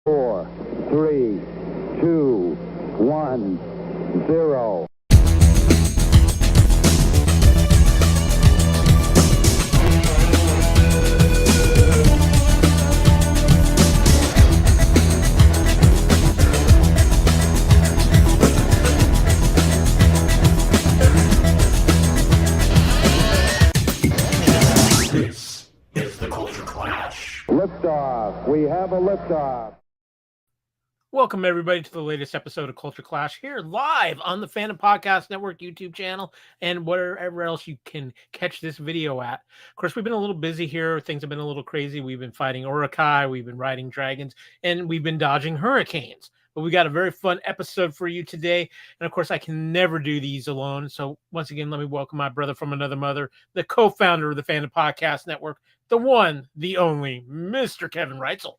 4, 3, 2, 1, 0. This is the Culture Clash. Liftoff. We have a liftoff. Welcome, everybody, to the latest episode of Culture Clash here live on the Fandom Podcast Network YouTube channel and wherever else you can catch this video at. Of course, we've been a little busy here. Things have been a little crazy. We've been fighting Urukai, we've been riding dragons, and we've been dodging hurricanes. But we got a very fun episode for you today. And, of course, I can never do these alone. So, once again, let me welcome my brother from another mother, the co-founder of the Fandom Podcast Network, the one, the only, Mr. Kevin Reitzel.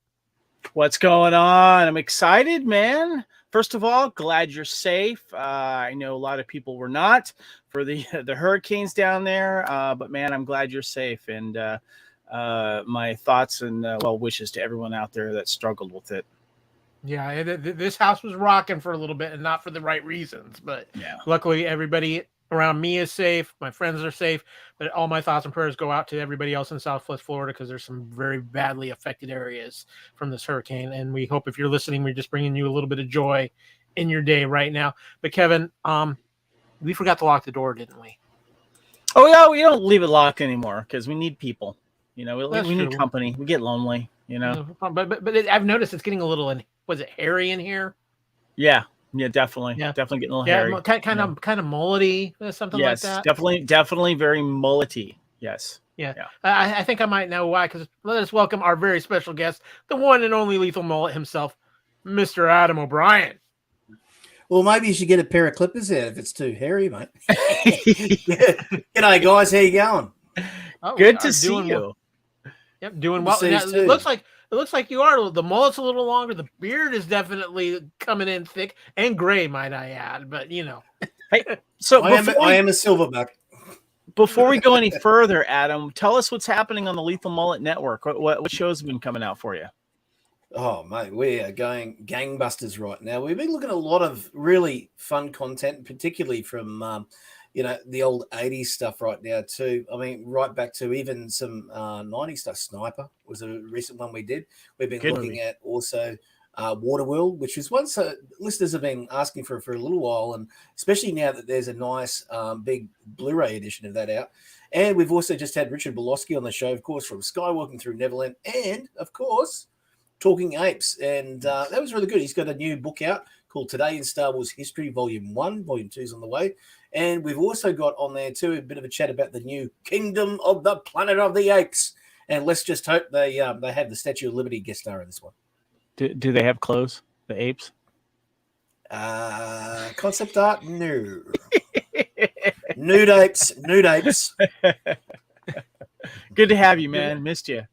What's going on? I'm excited, man. First of all, glad you're safe. I know a lot of people were not for the hurricanes down there, but man, I'm glad you're safe. And my thoughts and well wishes to everyone out there that struggled with it. Yeah, this house was rocking for a little bit and not for the right reasons. But yeah, luckily, everybody around me is safe. My friends are safe. But all my thoughts and prayers go out to everybody else in Southwest Florida because there's some very badly affected areas from this hurricane. And we hope if you're listening, we're just bringing you a little bit of joy in your day right now. But Kevin, we forgot to lock the door, didn't we? Oh yeah, we don't leave it locked anymore because we need people. You know, we need true. Company. We get lonely. You know, but I've noticed it's getting a little was it hairy in here? Yeah, definitely. Yeah. Definitely getting a little hairy. Kind of mullety, something like that. Definitely very mullety. Yes. Yeah. I think I might know why, because let us welcome our very special guest, the one and only Lethal Mullet himself, Mr. Adam O Brien. Well, maybe you should get a pair of clippers out if it's too hairy, mate. G'day, guys. How you going? Oh, Good to see you. Yep, doing well. Now, it looks like you are. The mullet's a little longer. The beard is definitely coming in thick and gray, might I add. But you know, hey, so I am a silverback. Before we go any further, Adam, tell us what's happening on the Lethal Mullet Network. What shows have been coming out for you? Oh, mate, we are going gangbusters right now. We've been looking at a lot of really fun content, particularly from the old 80s stuff right now too. I mean, right back to even some 90s stuff. Sniper was a recent one we did. We've been looking at also Waterworld, which is one listeners have been asking for a little while, and especially now that there's a nice big Blu-ray edition of that out. And we've also just had Richard Bolosky on the show, of course, from Skywalking Through Neverland, and of course, Talking Apes. And that was really good. He's got a new book out called Today in Star Wars History, Volume 1. Volume 2 is on the way. And we've also got on there, too, a bit of a chat about the new Kingdom of the Planet of the Apes. And let's just hope they have the Statue of Liberty guest star in this one. Do they have clothes, the apes? Concept art? No. Nude apes. Good to have you, man. Missed you.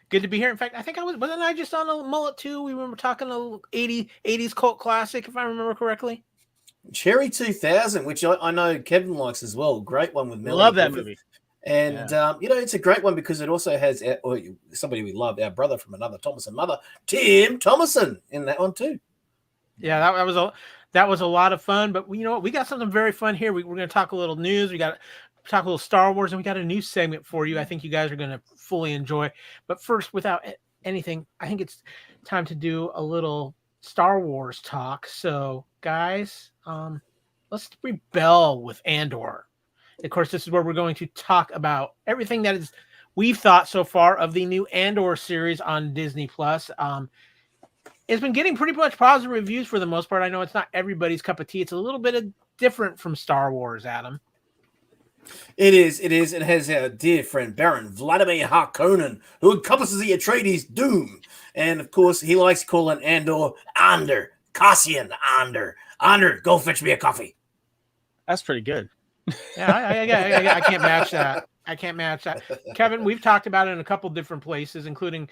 Good to be here. In fact, I think wasn't I just on a mullet too? We were talking a 80s cult classic, if I remember correctly. Cherry 2000, which I know Kevin likes as well. Great one with Melanie. Love that movie. And, it's a great one because it also has somebody we love, our brother from another Thomason mother, Tim Thomason, in that one too. Yeah, that was a lot of fun. But you know what? We got something very fun here. We're going to talk a little news. We got to talk a little Star Wars, and we got a new segment for you. I think you guys are going to fully enjoy. But first, without anything, I think it's time to do a little Star Wars talk. So, guys, let's rebel with Andor. Of course, this is where we're going to talk about everything that we've thought so far of the new Andor series on Disney Plus. It's been getting pretty much positive reviews for the most part. I know it's not everybody's cup of tea. It's a little bit different from Star Wars, Adam. It is. It has our dear friend Baron Vladimir Harkonnen, who encompasses the Atreides doom. And, of course, he likes calling Andor Ander. Cassian Ander. Ander, go fetch me a coffee. That's pretty good. Yeah, I can't match that. I can't match that. Kevin, we've talked about it in a couple different places, including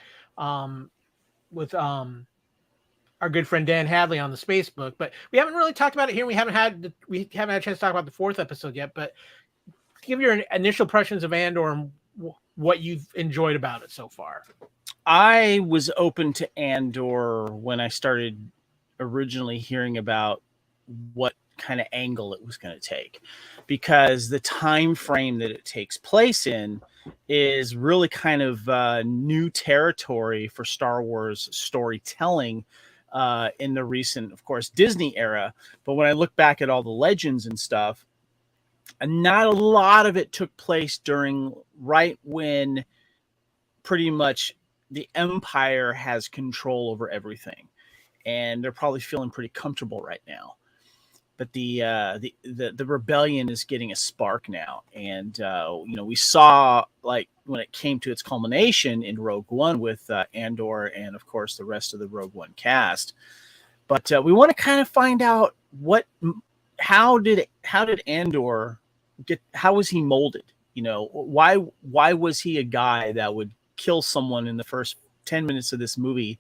with our good friend Dan Hadley on the Spacebook, but we haven't really talked about it here. We haven't had a chance to talk about the 4th episode yet, but give your initial impressions of Andor and what you've enjoyed about it so far. I was open to Andor when I started originally hearing about what kind of angle it was going to take, because the time frame that it takes place in is really kind of new territory for Star Wars storytelling in the recent, of course, Disney era. But when I look back at all the legends and stuff, and not a lot of it took place during right when pretty much the Empire has control over everything, and they're probably feeling pretty comfortable right now. But the rebellion is getting a spark now, and we saw, like, when it came to its culmination in Rogue One with Andor and of course the rest of the Rogue One cast. But we want to kind of find out how did Andor get, how was he molded? Why was he a guy that would kill someone in the first 10 minutes of this movie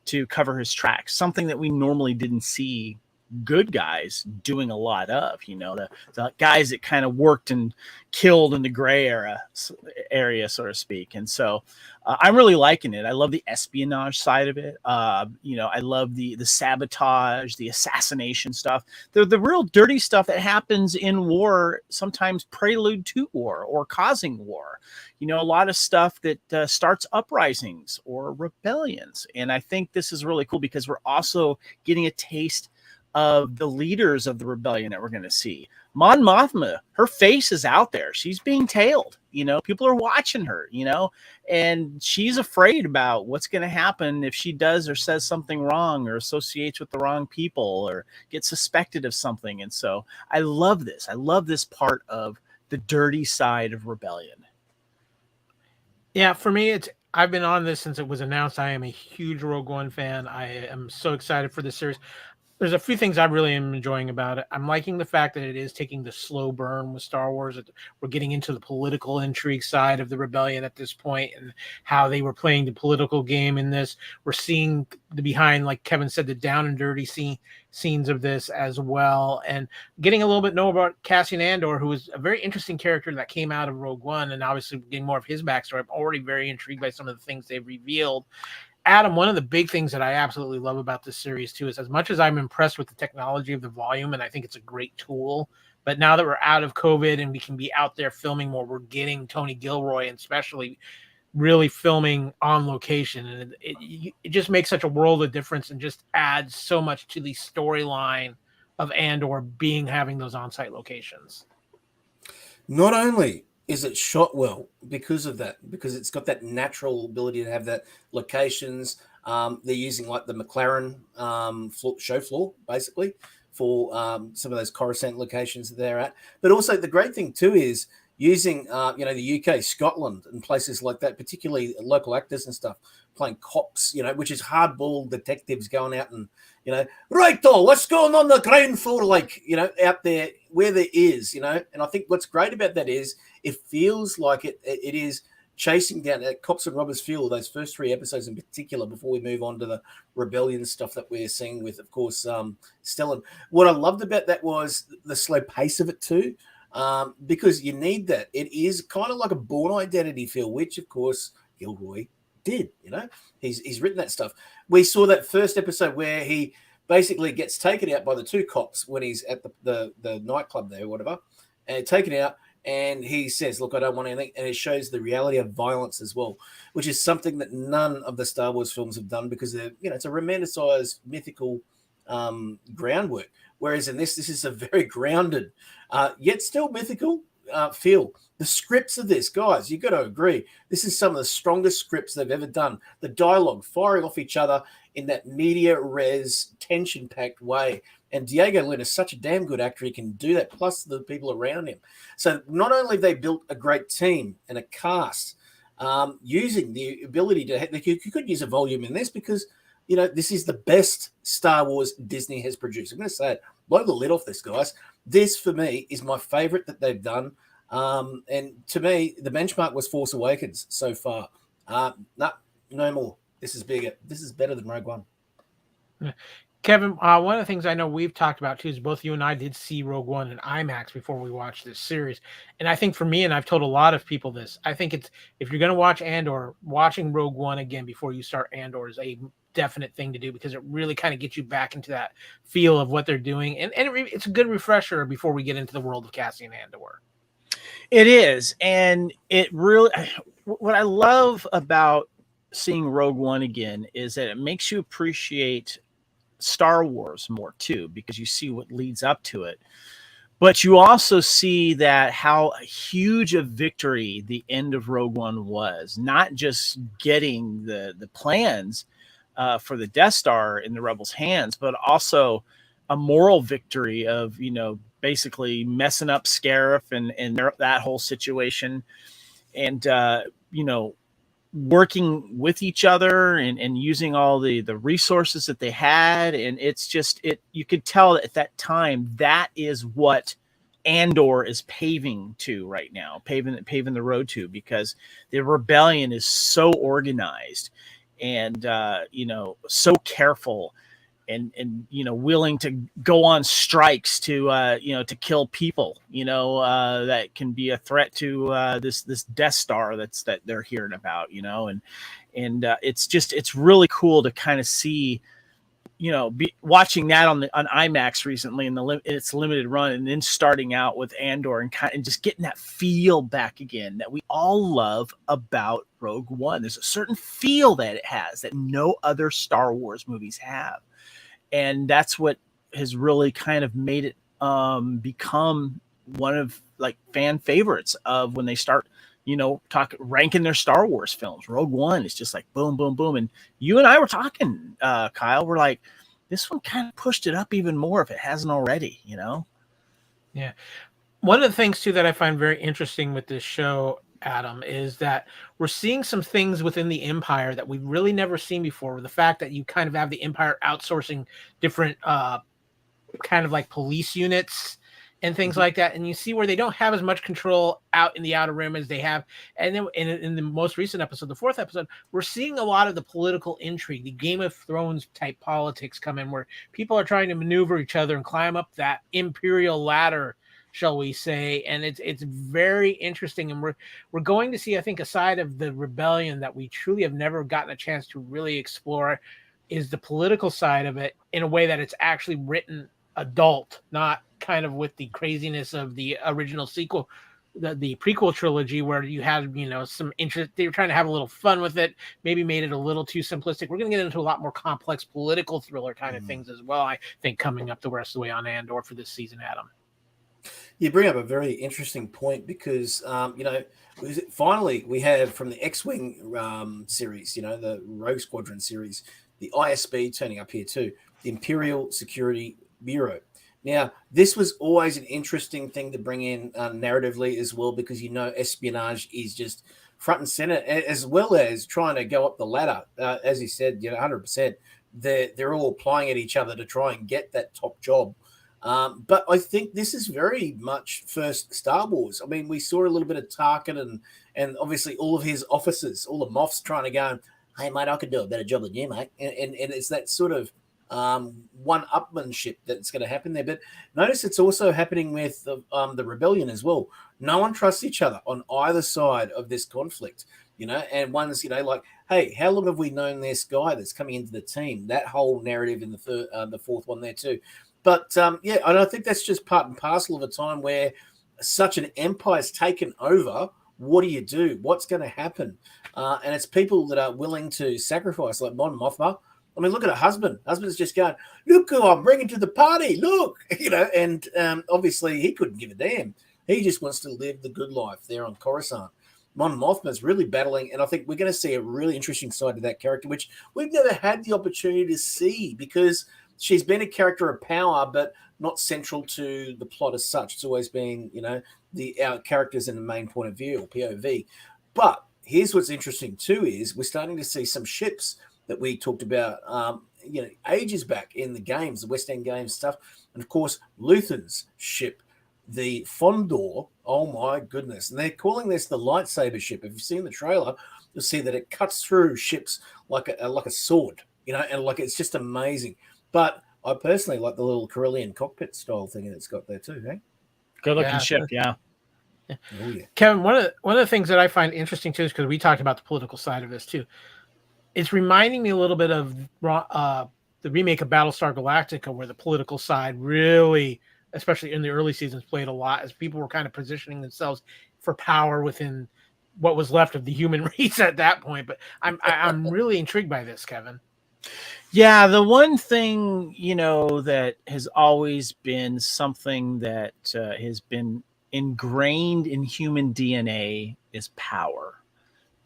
to cover his tracks? Something that we normally didn't see good guys doing a lot of, the guys that kind of worked and killed in the gray area, so to speak. And so I'm really liking it. I love the espionage side of it. I love the sabotage, the assassination stuff, the real dirty stuff that happens in war, sometimes prelude to war or causing war. A lot of stuff that starts uprisings or rebellions. And I think this is really cool because we're also getting a taste of the leaders of the rebellion that we're going to see. Mon Mothma, her face is out there. She's being tailed. People are watching her, and she's afraid about what's going to happen if she does or says something wrong or associates with the wrong people or gets suspected of something. And so I love this. I love this part of the dirty side of rebellion. Yeah, for me, I've been on this since it was announced. I am a huge Rogue One fan. I am so excited for this series. There's a few things I really am enjoying about it. I'm liking the fact that it is taking the slow burn with Star Wars. We're getting into the political intrigue side of the rebellion at this point and how they were playing the political game in this. We're seeing the behind, like Kevin said, the down and dirty scenes of this as well. And getting a little bit know about Cassian Andor, who is a very interesting character that came out of Rogue One, and obviously getting more of his backstory. I'm already very intrigued by some of the things they've revealed. Adam, one of the big things that I absolutely love about this series too is, as much as I'm impressed with the technology of the volume, and I think it's a great tool, but now that we're out of COVID and we can be out there filming more, we're getting Tony Gilroy and especially really filming on location, and it just makes such a world of difference and just adds so much to the storyline of Andor having those on-site locations. Not only is it shot well because of that, because it's got that natural ability to have that locations. They're using like the McLaren show floor basically for some of those Coruscant locations that they're at. But also the great thing too is using the UK, Scotland, and places like that, particularly local actors and stuff playing cops, which is hardball detectives going out and right, what's going on the ground floor, like, out there where there is, and I think what's great about that is it feels like it is chasing down Cops and Robbers feel those first 3 episodes in particular before we move on to the rebellion stuff that we're seeing with, of course, Stellan. What I loved about that was the slow pace of it too, because you need that. It is kind of like a Bourne Identity feel, which of course Gilroy did. He's written that stuff. We saw that first episode where he basically gets taken out by the 2 cops when he's at the nightclub there or whatever, and taken out. And he says, look, I don't want anything. And it shows the reality of violence as well, which is something that none of the Star Wars films have done because they're, it's a romanticized mythical groundwork. Whereas in this is a very grounded, yet still mythical feel. The scripts of this, guys, you've got to agree, this is some of the strongest scripts they've ever done. The dialogue firing off each other in that media res, tension-packed way. And Diego Luna is such a damn good actor. He can do that, plus the people around him. So not only have they built a great team and a cast, using the ability to, you could use a volume in this because, this is the best Star Wars Disney has produced. I'm going to say it, blow the lid off this, guys. This, for me, is my favorite that they've done. And to me, the benchmark was Force Awakens so far. No more. This is bigger. This is better than Rogue One. Kevin, one of the things I know we've talked about too is both you and I did see Rogue One in IMAX before we watched this series, and I think for me, and I've told a lot of people this, I think it's if you're going to watch Andor, watching Rogue One again before you start Andor is a definite thing to do because it really kind of gets you back into that feel of what they're doing, and it's a good refresher before we get into the world of Cassian Andor. It is, and it really what I love about seeing Rogue One again is that it makes you appreciate Star Wars more too, because you see what leads up to it. But you also see that how huge a victory the end of Rogue One was, not just getting the plans for the Death Star in the Rebels' hands, but also a moral victory of, basically messing up Scarif and that whole situation. And, working with each other and using all the resources that they had. And it's just, you could tell at that time, that is what Andor is paving to right now, paving the road to, because the rebellion is so organized and, so careful and willing to go on strikes to to kill people, that can be a threat to this Death Star that they're hearing about, and it's really cool to kind of see, watching that on IMAX recently in its limited run, and then starting out with Andor and just getting that feel back again that we all love about Rogue One. There's a certain feel that it has that no other Star Wars movies have. And that's what has really kind of made it become one of like fan favorites of when they start, ranking their Star Wars films. Rogue One is just like boom, boom, boom. And you and I were talking, Kyle, we're like, this one kind of pushed it up even more if it hasn't already, Yeah. One of the things too that I find very interesting with this show, Adam, is that we're seeing some things within the Empire that we've really never seen before. The fact that you kind of have the Empire outsourcing different kind of like police units and things like that, and you see where they don't have as much control out in the Outer Rim as they have. And then in the most recent episode, the 4th episode, we're seeing a lot of the political intrigue, the Game of Thrones type politics come in, where people are trying to maneuver each other and climb up that imperial ladder, shall we say. And it's very interesting, and we're going to see, I think, a side of the rebellion that we truly have never gotten a chance to really explore, is the political side of it in a way that it's actually written adult, not kind of with the craziness of the original sequel, the prequel trilogy, where you had some interest. They were trying to have a little fun with it, maybe made it a little too simplistic. We're going to get into a lot more complex political thriller kind of things as well, I think, coming up the rest of the way on Andor for this season, Adam. You bring up a very interesting point because, finally we have from the X-Wing series, the Rogue Squadron series, the ISB turning up here too, the Imperial Security Bureau. Now, this was always an interesting thing to bring in narratively as well, because, espionage is just front and center, as well as trying to go up the ladder. As you said, 100%, they're all plying at each other to try and get that top job. But I think this is very much first Star Wars. I mean, we saw a little bit of Tarkin and obviously all of his officers, all the Moffs trying to go, hey, mate, I could do a better job than you, mate. And it's that sort of one-upmanship that's going to happen there. But notice it's also happening with the rebellion as well. No one trusts each other on either side of this conflict, and one's, like, hey, how long have we known this guy that's coming into the team? That whole narrative in the 4th one there too. But, and I think that's just part and parcel of a time where such an empire's taken over. What do you do? What's going to happen? And it's people that are willing to sacrifice, like Mon Mothma. I mean, look at her husband. Husband's just going, look who I'm bringing to the party, look, and obviously he couldn't give a damn. He just wants to live the good life there on Coruscant. Mon Mothma's really battling, and I think we're going to see a really interesting side to that character, which we've never had the opportunity to see, because she's been a character of power, but not central to the plot as such. It's always been, our characters in the main point of view, or POV. But here's what's interesting too, is we're starting to see some ships that we talked about, ages back in the games, the West End games stuff. And of course, Luthen's ship, the Fandor. Oh my goodness. And they're calling this the lightsaber ship. If you've seen the trailer, you'll see that it cuts through ships like a sword, and like, it's just amazing. But I personally like the little Corellian cockpit style thing that it's got there too. Hey, Good looking Yeah. ship. Yeah. oh yeah, Kevin, one of the things that I find interesting too is because we talked about the political side of this too. It's reminding me a little bit of the remake of Battlestar Galactica, where the political side really, especially in the early seasons, played a lot as people were kind of positioning themselves for power within what was left of the human race at that point. But I'm really intrigued by this, Kevin. Yeah, the one thing, that has always been something that has been ingrained in human DNA is power.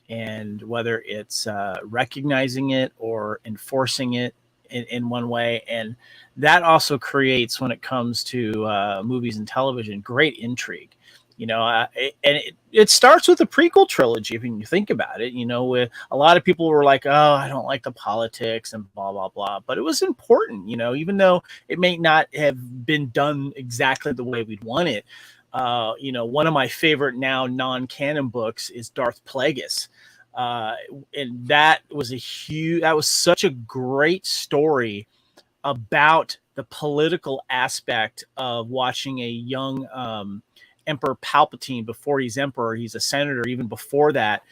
And whether it's recognizing it or enforcing it in one way. And that also creates, when it comes to movies and television, great intrigue. It starts with the prequel trilogy. If you think about it, with a lot of people were like, "Oh, I don't like the politics and blah blah blah," but it was important, even though it may not have been done exactly the way we'd want it. One of my favorite now non-canon books is Darth Plagueis. And that was such a great story about the political aspect of watching a young Emperor Palpatine before he's emperor. He's a senator even before that,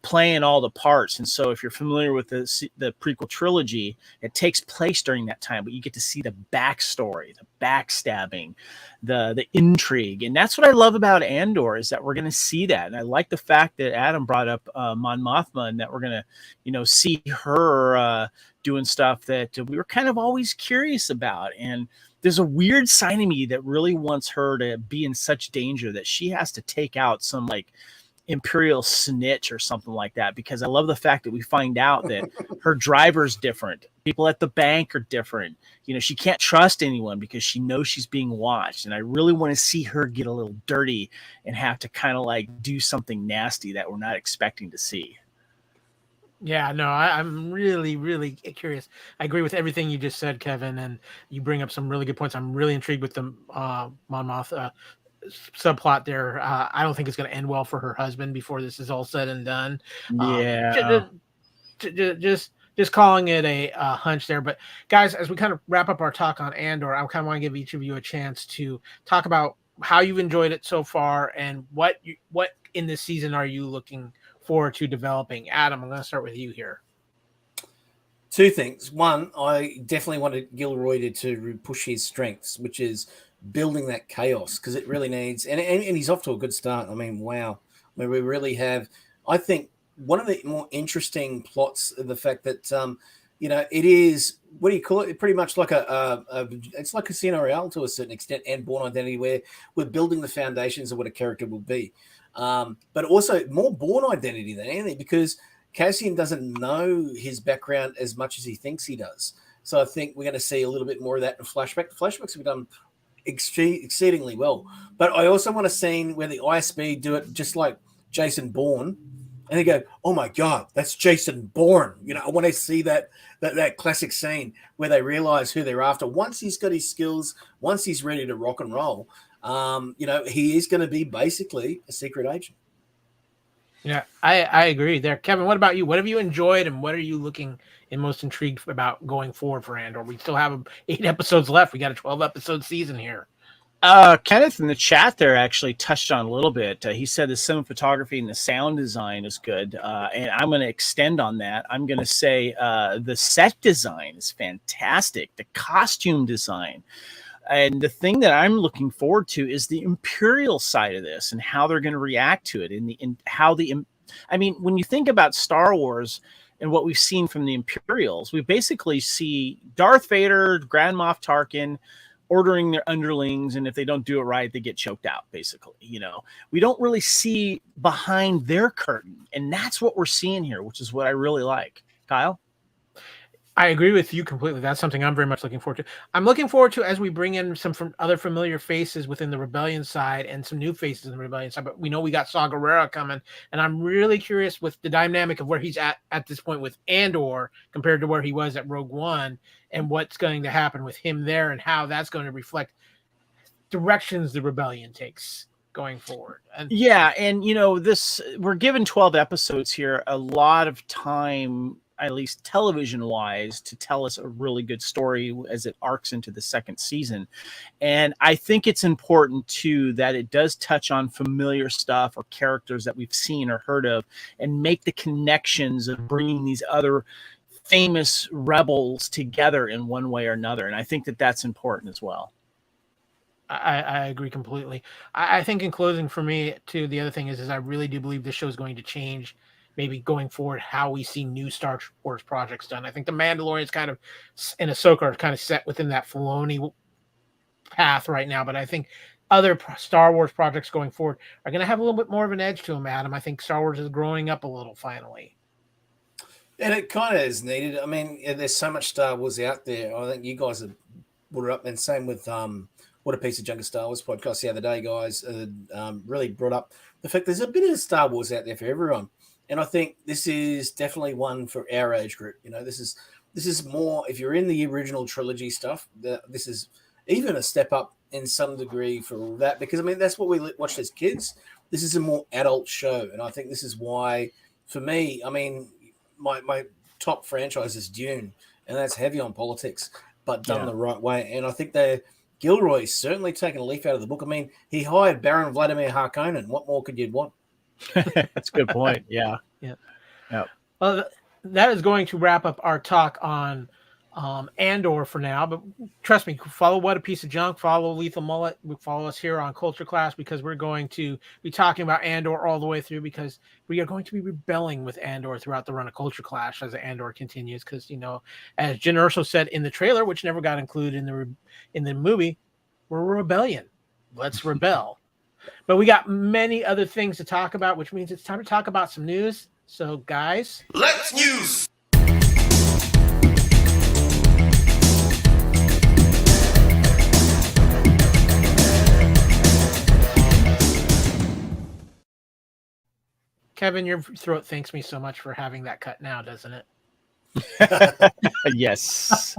playing all the parts. And so if you're familiar with the prequel trilogy, it takes place during that time, but you get to see the backstory, the backstabbing, the intrigue. And that's what I love about Andor, is that we're going to see that. And I like the fact that Adam brought up Mon Mothma, and that we're going to, see her doing stuff that we were kind of always curious about. And there's a weird side of me that really wants her to be in such danger that she has to take out some like Imperial snitch or something like that, because I love the fact that we find out that her driver's different. People at the bank are different. She can't trust anyone because she knows she's being watched. And I really want to see her get a little dirty and have to kind of like do something nasty that we're not expecting to see. Yeah, no, I'm really, really curious. I agree with everything you just said, Kevin, and you bring up some really good points. I'm really intrigued with the Mon Mothma subplot there. I don't think it's going to end well for her husband before this is all said and done. Yeah. Just calling it a hunch there. But guys, as we kind of wrap up our talk on Andor, I kind of want to give each of you a chance to talk about how you've enjoyed it so far and what in this season are you looking forward to developing. Adam, I'm going to start with you here. Two things. One, I definitely wanted Gilroy to push his strengths, which is building that chaos, because it really needs, and he's off to a good start. I mean, wow. I mean, we really have, I think, one of the more interesting plots, the fact that, it is, what do you call it? Pretty much like it's like Casino Royale to a certain extent, and Born Identity, where we're building the foundations of what a character will be. But also more Born Identity than anything, because Cassian doesn't know his background as much as he thinks he does. So I think we're going to see a little bit more of that in flashback. The flashbacks have done exceedingly well. But I also want a scene where the ISB do it just like Jason Bourne, and they go, "Oh my God, that's Jason Bourne." I want to see that classic scene where they realize who they're after. Once he's got his skills, once he's ready to rock and roll, he is going to be basically a secret agent. Yeah, I agree there. Kevin, what about you? What have you enjoyed, and what are you looking and most intrigued about going forward for Andor? We still have 8 episodes left. We got a 12-episode season here. Kenneth in the chat there actually touched on a little bit. He said the cinematography and the sound design is good. And I'm going to extend on that. I'm going to say the set design is fantastic. The costume design. And the thing that I'm looking forward to is the Imperial side of this and how they're going to react to it. When you think about Star Wars and what we've seen from the Imperials, we basically see Darth Vader, Grand Moff Tarkin ordering their underlings, and if they don't do it right, they get choked out, basically. We don't really see behind their curtain, and that's what we're seeing here, which is what I really like. Kyle? I agree with you completely. That's something I'm very much looking forward to. I'm looking forward to, as we bring in some from other familiar faces within the Rebellion side and some new faces in the Rebellion side, but we know we got Saw Gerrera coming, and I'm really curious with the dynamic of where he's at this point with Andor compared to where he was at Rogue One, and what's going to happen with him there and how that's going to reflect directions the Rebellion takes going forward. And we're given 12 episodes here, a lot of time at least television wise, to tell us a really good story as it arcs into the second season. And I think it's important too that it does touch on familiar stuff or characters that we've seen or heard of, and make the connections of bringing these other famous rebels together in one way or another. And I think that that's important as well. I agree completely. I think in closing for me too, the other thing is I really do believe this show is going to change, maybe going forward, how we see new Star Wars projects done. I think the Mandalorian's kind of, and Ahsoka are kind of set within that Filoni path right now, but I think other Star Wars projects going forward are going to have a little bit more of an edge to them, Adam. I think Star Wars is growing up a little finally. And it kind of is needed. I mean, there's so much Star Wars out there. I think you guys have put it up, and same with What a Piece of Junk Star Wars podcast the other day, guys. Really brought up the fact there's a bit of Star Wars out there for everyone. And I think this is definitely one for our age group. You know, this is more, if you're in the original trilogy stuff, this is even a step up in some degree for that, because I mean, that's what we watched as kids. This is a more adult show. And I think this is why, for me, I mean, my top franchise is Dune, and that's heavy on politics, but done the right way. And I think Gilroy's certainly taken a leaf out of the book. I mean, he hired Baron Vladimir Harkonnen. What more could you want? That's a good point. Yeah. Well, that is going to wrap up our talk on Andor for now. But trust me, follow What a Piece of Junk, follow Lethal Mullet, follow us here on Culture Class, because we're going to be talking about Andor all the way through, because we are going to be rebelling with Andor throughout the run of Culture Clash as Andor continues. Because, you know, as Jen Urso said in the trailer, which never got included in the movie, we're a rebellion. Let's rebel. But we got many other things to talk about, which means it's time to talk about some news. So, guys, Let's news. Kevin, your throat thanks me so much for having that cut now, doesn't it? Yes.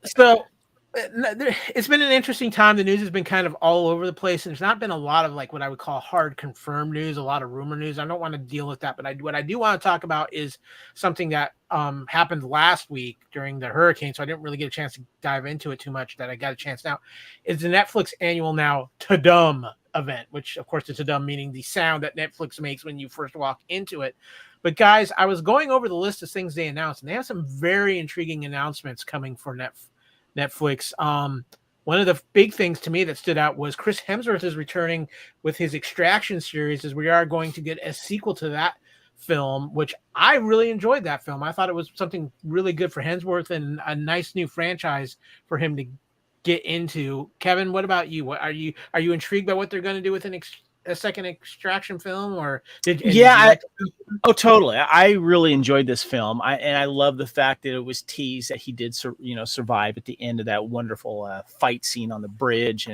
So it's been an interesting time. The news has been kind of all over the place, and there's not been a lot of like what I would call hard confirmed news, a lot of rumor news. I don't want to deal with that, but what I do want to talk about is something that happened last week during the hurricane, so I didn't really get a chance to dive into it too much. That I got a chance now is the Netflix annual now Tadum event, which of course the Tadum meaning the sound that Netflix makes when you first walk into it. But guys, I was going over the list of things they announced, and they have some very intriguing announcements coming for Netflix. One of the big things to me that stood out was Chris Hemsworth is returning with his Extraction series, as we are going to get a sequel to that film, which I really enjoyed that film. I thought it was something really good for Hemsworth and a nice new franchise for him to get into. Kevin, what about you? Are you intrigued by what they're going to do with a second Extraction film, or oh, totally. I really enjoyed this film. I love the fact that it was teased that he did, survive at the end of that wonderful fight scene on the bridge.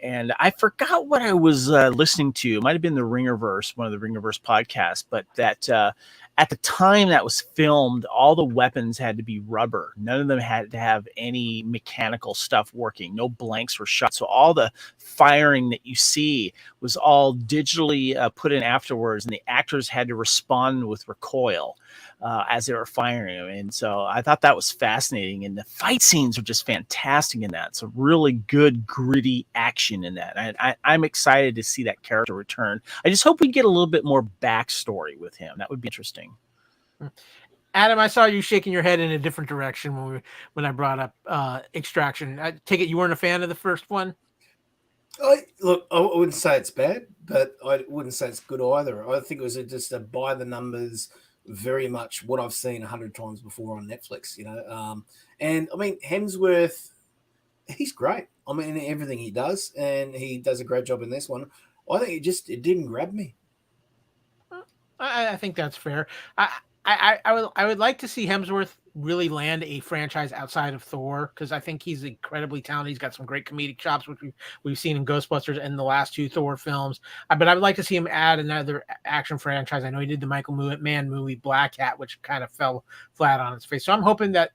And I forgot what I was listening to. It might have been the Ringerverse, one of the Ringerverse podcasts, but that at the time that was filmed, all the weapons had to be rubber. None of them had to have any mechanical stuff working. No blanks were shot. So all the firing that you see was all digitally put in afterwards, and the actors had to respond with recoil as they were firing them. And so I thought that was fascinating. And the fight scenes are just fantastic in that. So really good, gritty action in that. I'm excited to see that character return. I just hope we get a little bit more backstory with him. That would be interesting. Adam, I saw you shaking your head in a different direction when I brought up Extraction. I take it you weren't a fan of the first one? I wouldn't say it's bad, but I wouldn't say it's good either. I think it was just a by the numbers, very much what I've seen 100 times before on Netflix, and I mean, Hemsworth, he's great. I mean, in everything he does, and he does a great job in this one. I think it didn't grab me. I think that's fair. I would like to see Hemsworth really land a franchise outside of Thor, because I think he's incredibly talented. He's got some great comedic chops, which we've seen in Ghostbusters and the last two Thor films. But I would like to see him add another action franchise. I know he did the Michael Mann movie Black Hat, which kind of fell flat on its face. So I'm hoping that,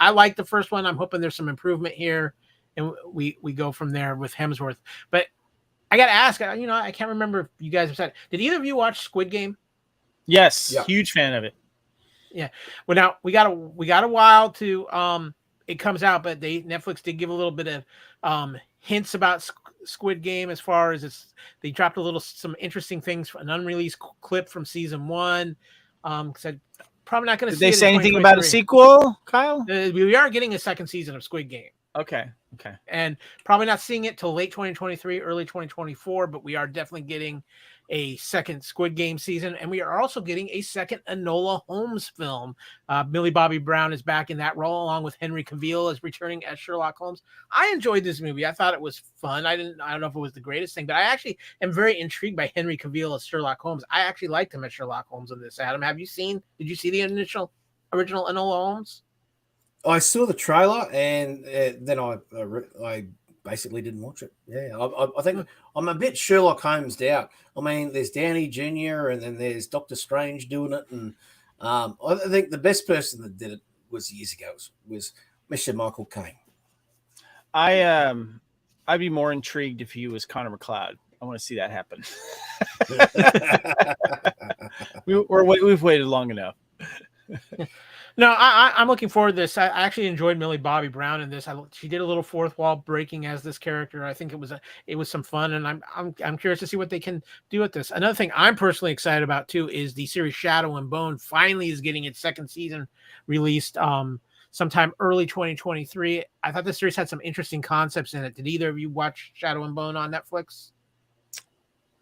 I like the first one. I'm hoping there's some improvement here, and we go from there with Hemsworth. But I got to ask, I can't remember if you guys have said, did either of you watch Squid Game? Yes, yeah. Huge fan of it. Yeah. Well, now we got a while to it comes out, but Netflix did give a little bit of hints about Squid Game as far as they dropped some interesting things, an unreleased clip from season 1. Because I'm probably not going to Did see they it say in anything about a 2023. sequel, Kyle? We are getting a second season of Squid Game. Okay. And probably not seeing it till late 2023, early 2024, but we are definitely getting a second Squid Game season, and we are also getting a second Enola Holmes film. Millie Bobby Brown is back in that role, along with Henry Cavill as returning as Sherlock Holmes. I enjoyed this movie. I thought it was fun. I don't know if it was the greatest thing, but I actually am very intrigued by Henry Cavill as Sherlock Holmes. I actually liked him as Sherlock Holmes in this. Adam, did you see the original Enola Holmes? I saw the trailer and then I basically didn't watch it. Yeah, I think I'm a bit Sherlock Holmes out. I mean, there's Downey Jr. and then there's Doctor Strange doing it, and I think the best person that did it years ago was Mr. Michael Caine. I'd be more intrigued if he was Connor McLeod. I want to see that happen. We've waited long enough. No, I'm looking forward to this. I actually enjoyed Millie Bobby Brown in this. She did a little fourth wall breaking as this character. I think it was some fun, and I'm curious to see what they can do with this. Another thing I'm personally excited about too is the series Shadow and Bone finally is getting its second season released sometime early 2023. I thought this series had some interesting concepts in it. Did either of you watch Shadow and Bone on Netflix?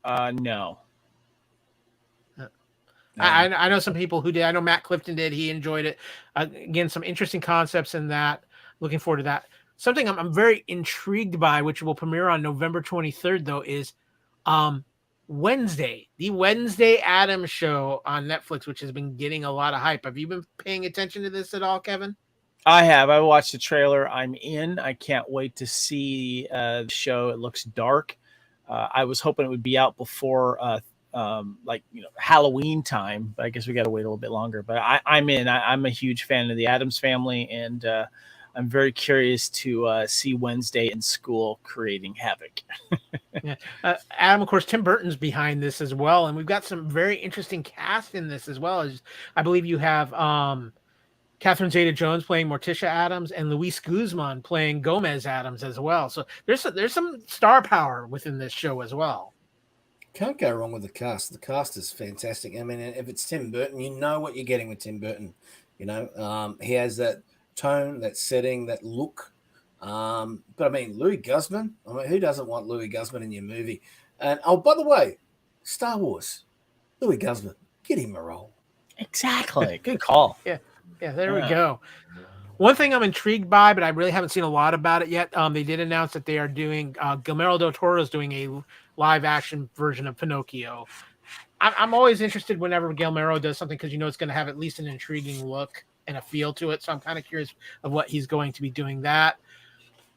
No. I know some people who did. I know Matt Clifton did. He enjoyed it. Again, some interesting concepts in that. Looking forward to that. Something I'm very intrigued by, which will premiere on November 23rd, though, is Wednesday. The Wednesday Addams Show on Netflix, which has been getting a lot of hype. Have you been paying attention to this at all, Kevin? I have. I watched the trailer. I'm in. I can't wait to see the show. It looks dark. I was hoping it would be out before Halloween time, but I guess we got to wait a little bit longer. But I'm in. I'm a huge fan of the Addams Family, and I'm very curious to see Wednesday in school creating havoc. Yeah, Adam, of course, Tim Burton's behind this as well, and we've got some very interesting cast in this as well. As I believe you have Catherine Zeta-Jones playing Morticia Addams and Luis Guzman playing Gomez Addams as well. So there's some star power within this show as well. Can't go wrong with the cast. The cast is fantastic. I mean, if it's Tim Burton, you know what you're getting with Tim Burton. You know, he has that tone, that setting, that look. But I mean, Louis Guzman. I mean, who doesn't want Louis Guzman in your movie? And by the way, Star Wars, Louis Guzman, get him a role. Exactly. Good call. Yeah, there we go. One thing I'm intrigued by, but I really haven't seen a lot about it yet. They did announce that they are doing Guillermo del Toro is doing a live action version of Pinocchio. I'm always interested whenever Guillermo does something because you know it's going to have at least an intriguing look and a feel to it. So I'm kind of curious of what he's going to be doing that.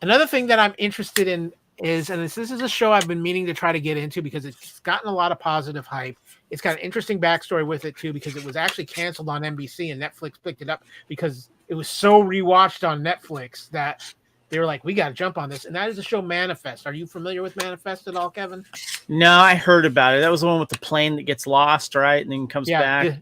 Another thing that I'm interested in is, and this is a show I've been meaning to try to get into because it's gotten a lot of positive hype. It's got an interesting backstory with it too because it was actually canceled on NBC and Netflix picked it up because it was so rewatched on Netflix that they were like, we got to jump on this. And that is the show Manifest. Are you familiar with Manifest at all, Kevin? No, I heard about it. That was the one with the plane that gets lost, right? And then comes back.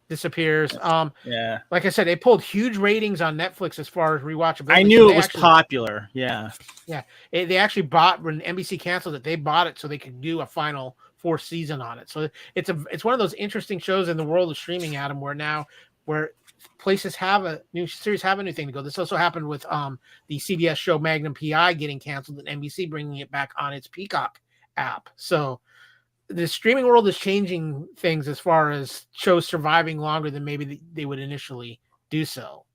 Disappears. Yeah. Like I said, they pulled huge ratings on Netflix as far as rewatchability. I knew it was popular. Yeah. Yeah. They actually bought, when NBC canceled it, they bought it so they could do a final 4th season on it. So it's one of those interesting shows in the world of streaming, Adam, where places have a new series, have a new thing to go. This also happened with the CBS show Magnum PI getting canceled and NBC bringing it back on its Peacock app. So the streaming world is changing things as far as shows surviving longer than maybe they would initially do so.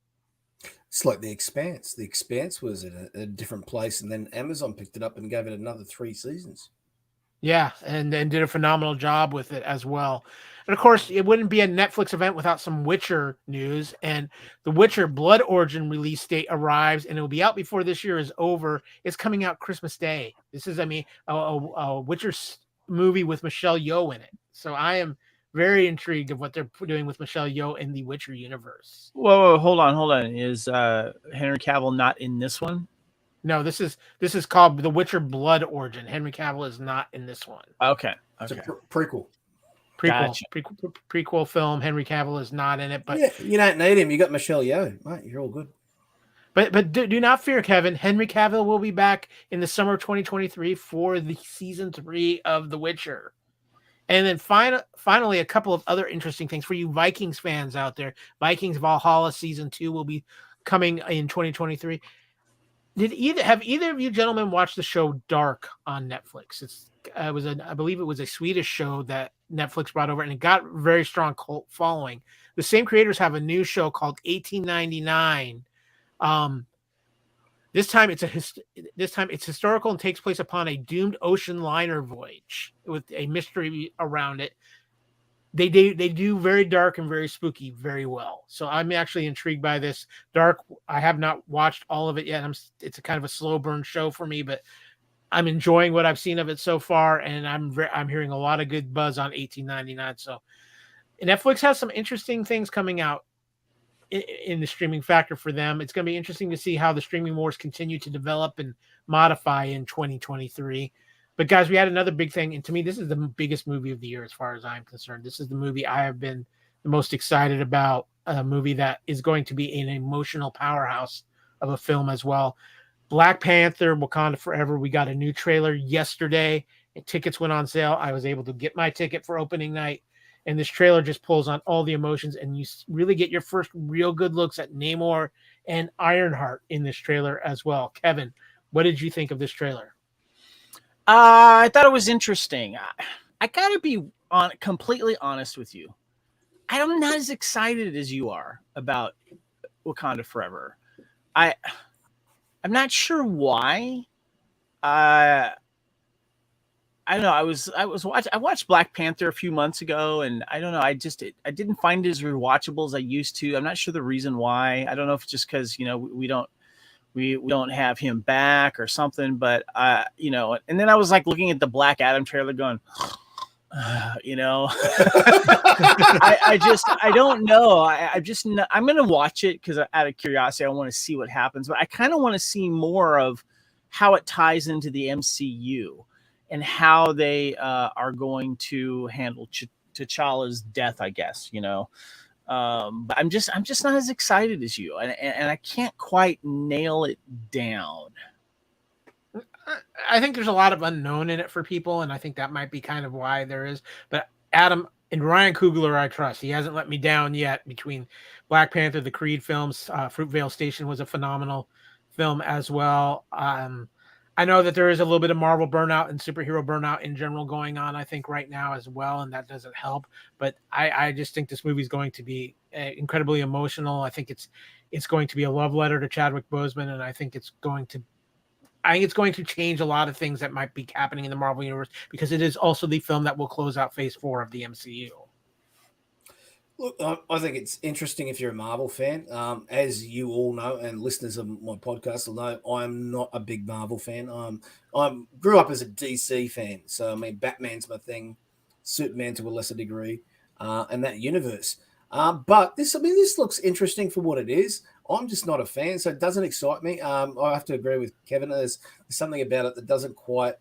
It's like The Expanse. The Expanse was in a different place, and then Amazon picked it up and gave it another 3 seasons. Yeah, and did a phenomenal job with it as well. And of course, it wouldn't be a Netflix event without some Witcher news. And the Witcher Blood Origin release date arrives, and it will be out before this year is over. It's coming out Christmas Day. This is, a Witcher movie with Michelle Yeoh in it. So I am very intrigued of what they're doing with Michelle Yeoh in the Witcher universe. Whoa, hold on. Is Henry Cavill not in this one? No, this is called The Witcher Blood Origin. Henry Cavill is not in this one. Okay. It's a prequel. Prequel, Gotcha. prequel film. Henry Cavill is not in it, but Yeah, you don't need him. You got Michelle Yeoh, mate. You're all good. but do not fear, Kevin. Henry Cavill will be back in the summer of 2023 for the season 3 of The Witcher. And then finally, a couple of other interesting things for you Vikings fans out there. Vikings Valhalla season 2 will be coming in 2023. Have either of you gentlemen watched the show Dark on Netflix? I believe it was a Swedish show that Netflix brought over, and it got very strong cult following. The same creators have a new show called 1899. This time it's historical and takes place upon a doomed ocean liner voyage with a mystery around it. They do very dark and very spooky very well. So I'm actually intrigued by this. Dark, I have not watched all of it yet. It's a kind of a slow burn show for me, but I'm enjoying what I've seen of it so far, and I'm hearing a lot of good buzz on 1899. So Netflix has some interesting things coming out in the streaming factor for them. It's going to be interesting to see how the streaming wars continue to develop and modify in 2023. But guys, we had another big thing, and to me, this is the biggest movie of the year as far as I'm concerned. This is the movie I have been the most excited about, a movie that is going to be an emotional powerhouse of a film as well. Black Panther, Wakanda Forever. We got a new trailer yesterday, and tickets went on sale. I was able to get my ticket for opening night, and this trailer just pulls on all the emotions, and you really get your first real good looks at Namor and Ironheart in this trailer as well. Kevin, what did you think of this trailer? I thought it was interesting. I gotta be completely honest with you. I'm not as excited as you are about Wakanda Forever. I'm not sure why. I don't know. I watched Black Panther a few months ago, and I don't know. I didn't find it as rewatchable as I used to. I'm not sure the reason why. I don't know if it's just because we don't have him back or something. But and then I was like looking at the Black Adam trailer, going, I don't know. I'm gonna watch it because out of curiosity, I want to see what happens. But I kind of want to see more of how it ties into the MCU. And how they are going to handle T'Challa's death, I guess, but I'm just not as excited as you, and I can't quite nail it down. I think there's a lot of unknown in it for people, and I think that might be kind of why there is. But Adam and Ryan Coogler, I trust. He hasn't let me down yet. Between Black Panther, the Creed films, Fruitvale Station was a phenomenal film as well. I know that there is a little bit of Marvel burnout and superhero burnout in general going on, I think, right now as well, and that doesn't help. But I just think this movie is going to be incredibly emotional. I think it's going to be a love letter to Chadwick Boseman, and I think it's going to change a lot of things that might be happening in the Marvel universe, because it is also the film that will close out Phase 4 of the MCU. Look, I think it's interesting if you're a Marvel fan. As you all know, and listeners of my podcast will know, I'm not a big Marvel fan. I grew up as a DC fan. So, I mean, Batman's my thing, Superman to a lesser degree, and that universe. But this looks interesting for what it is. I'm just not a fan, so it doesn't excite me. I have to agree with Kevin. There's something about it that doesn't quite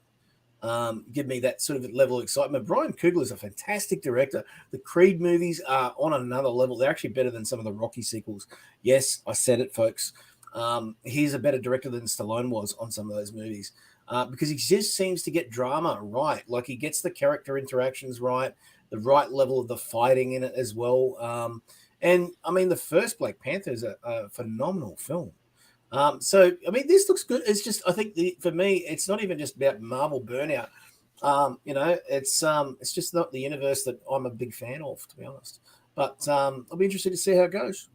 give me that sort of level of excitement. Brian Coogler is a fantastic director. The Creed movies are on another level. They're actually better than some of the Rocky sequels. Yes, I said it, folks. He's a better director than Stallone was on some of those movies because he just seems to get drama right. Like, he gets the character interactions right, the right level of the fighting in it as well. And, I mean, the first Black Panther is a phenomenal film. So, I mean, this looks good. It's just, I think for me, it's not even just about Marvel burnout. It's just not the universe that I'm a big fan of, to be honest. But I'll be interested to see how it goes.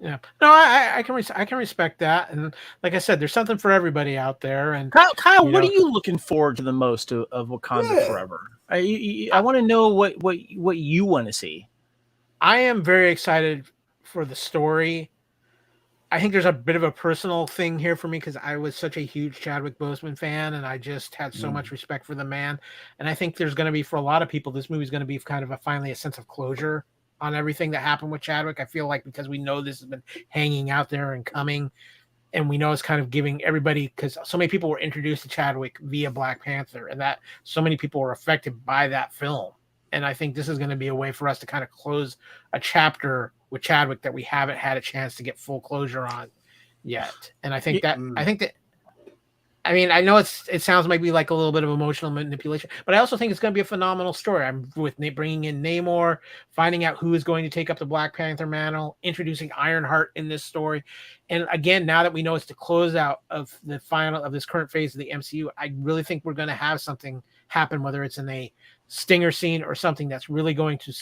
Yeah, no, I can respect that, and like I said, there's something for everybody out there. And Kyle, what are you looking forward to the most of Wakanda Forever? I want to know what you want to see. I am very excited for the story. I think there's a bit of a personal thing here for me because I was such a huge Chadwick Boseman fan, and I just had so much respect for the man. And I think there's going to be, for a lot of people, this movie is going to be kind of finally a sense of closure on everything that happened with Chadwick. I feel like because we know this has been hanging out there and coming, and we know it's kind of giving everybody, because so many people were introduced to Chadwick via Black Panther, and that so many people were affected by that film. And I think this is going to be a way for us to kind of close a chapter with Chadwick that we haven't had a chance to get full closure on yet. And I think that I mean, I know it sounds maybe like a little bit of emotional manipulation, but I also think it's going to be a phenomenal story. I'm with bringing in Namor, finding out who is going to take up the Black Panther mantle, introducing Ironheart in this story. And again, now that we know it's the closeout of the final of this current phase of the MCU, I really think we're going to have something happen, whether it's in a stinger scene or something that's really going to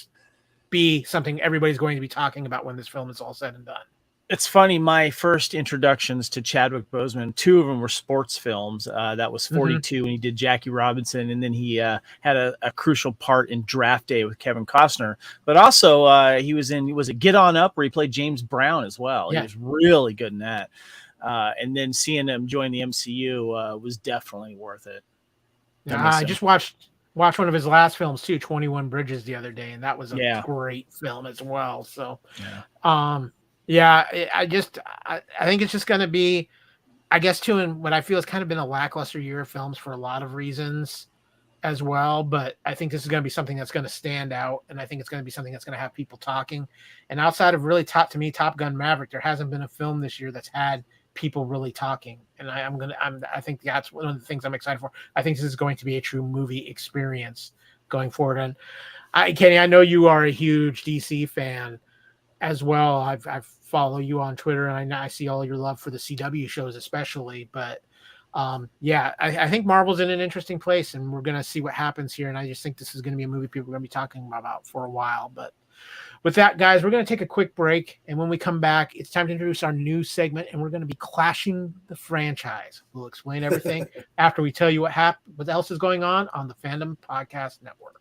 be something everybody's going to be talking about when this film is all said and done. It's funny. My first introductions to Chadwick Boseman, 2 of them were sports films. That was 42 when he did Jackie Robinson, and then he had a crucial part in Draft Day with Kevin Costner. But also he was it Get On Up, where he played James Brown as well. Yeah. He was really good in that. And then seeing him join the MCU was definitely worth it. I just watched one of his last films too, 21 Bridges, the other day, and that was a great film as well. So, I think it's just going to be, I guess, too, in what I feel has kind of been a lackluster year of films for a lot of reasons as well. But I think this is going to be something that's going to stand out, and I think it's going to be something that's going to have people talking. And outside of really Top Gun Maverick, there hasn't been a film this year that's had people really talking. And I think that's one of the things I'm excited for. I think this is going to be a true movie experience going forward. And Kenny, I know you are a huge DC fan as well. I've follow you on Twitter, and I see all your love for the CW shows, especially. But I think Marvel's in an interesting place, and we're gonna see what happens here. And I just think this is gonna be a movie people are gonna be talking about for a while. But with that, guys, we're gonna take a quick break, and when we come back, it's time to introduce our new segment, and we're gonna be clashing the franchise. We'll explain everything after we tell you what else is going on the Fandom Podcast Network.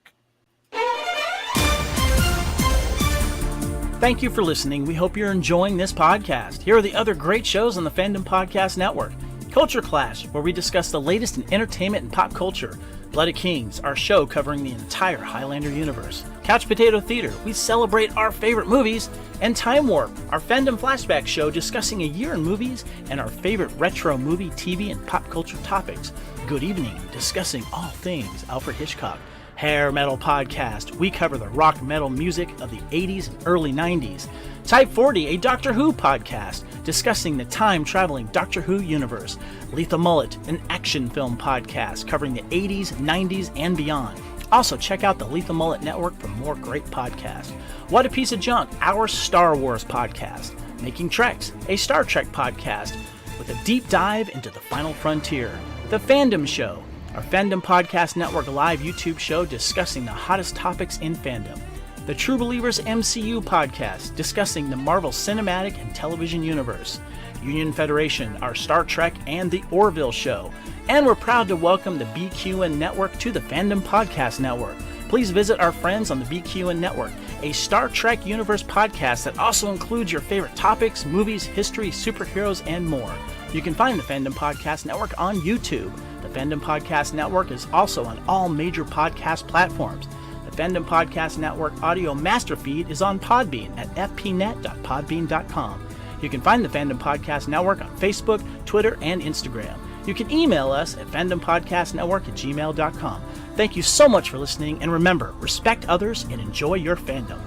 Thank you for listening. We hope you're enjoying this podcast. Here are the other great shows on the Fandom Podcast Network. Culture Clash, where we discuss the latest in entertainment and pop culture. Blooded Kings, our show covering the entire Highlander universe. Couch Potato Theater, we celebrate our favorite movies. And Time Warp, our Fandom flashback show discussing a year in movies and our favorite retro movie, TV, and pop culture topics. Good Evening, discussing all things Alfred Hitchcock. Hair Metal Podcast, we cover the rock metal music of the 80s and early 90s. Type 40, a Doctor Who podcast, discussing the time-traveling Doctor Who universe. Lethal Mullet, an action film podcast covering the 80s, 90s, and beyond. Also, check out the Lethal Mullet Network for more great podcasts. What a Piece of Junk, our Star Wars podcast. Making Treks, a Star Trek podcast, with a deep dive into the final frontier. The Fandom Show, our Fandom Podcast Network live YouTube show discussing the hottest topics in fandom. The True Believers MCU podcast discussing the Marvel Cinematic and Television Universe. Union Federation, our Star Trek and the Orville show. And we're proud to welcome the BQN Network to the Fandom Podcast Network. Please visit our friends on the BQN Network, a Star Trek Universe podcast that also includes your favorite topics, movies, history, superheroes, and more. You can find the Fandom Podcast Network on YouTube. The Fandom Podcast Network is also on all major podcast platforms. The Fandom Podcast Network audio master feed is on Podbean at fpnet.podbean.com. You can find the Fandom Podcast Network on Facebook, Twitter, and Instagram. You can email us at fandompodcastnetwork@gmail.com. Thank you so much for listening, and remember, respect others and enjoy your fandom.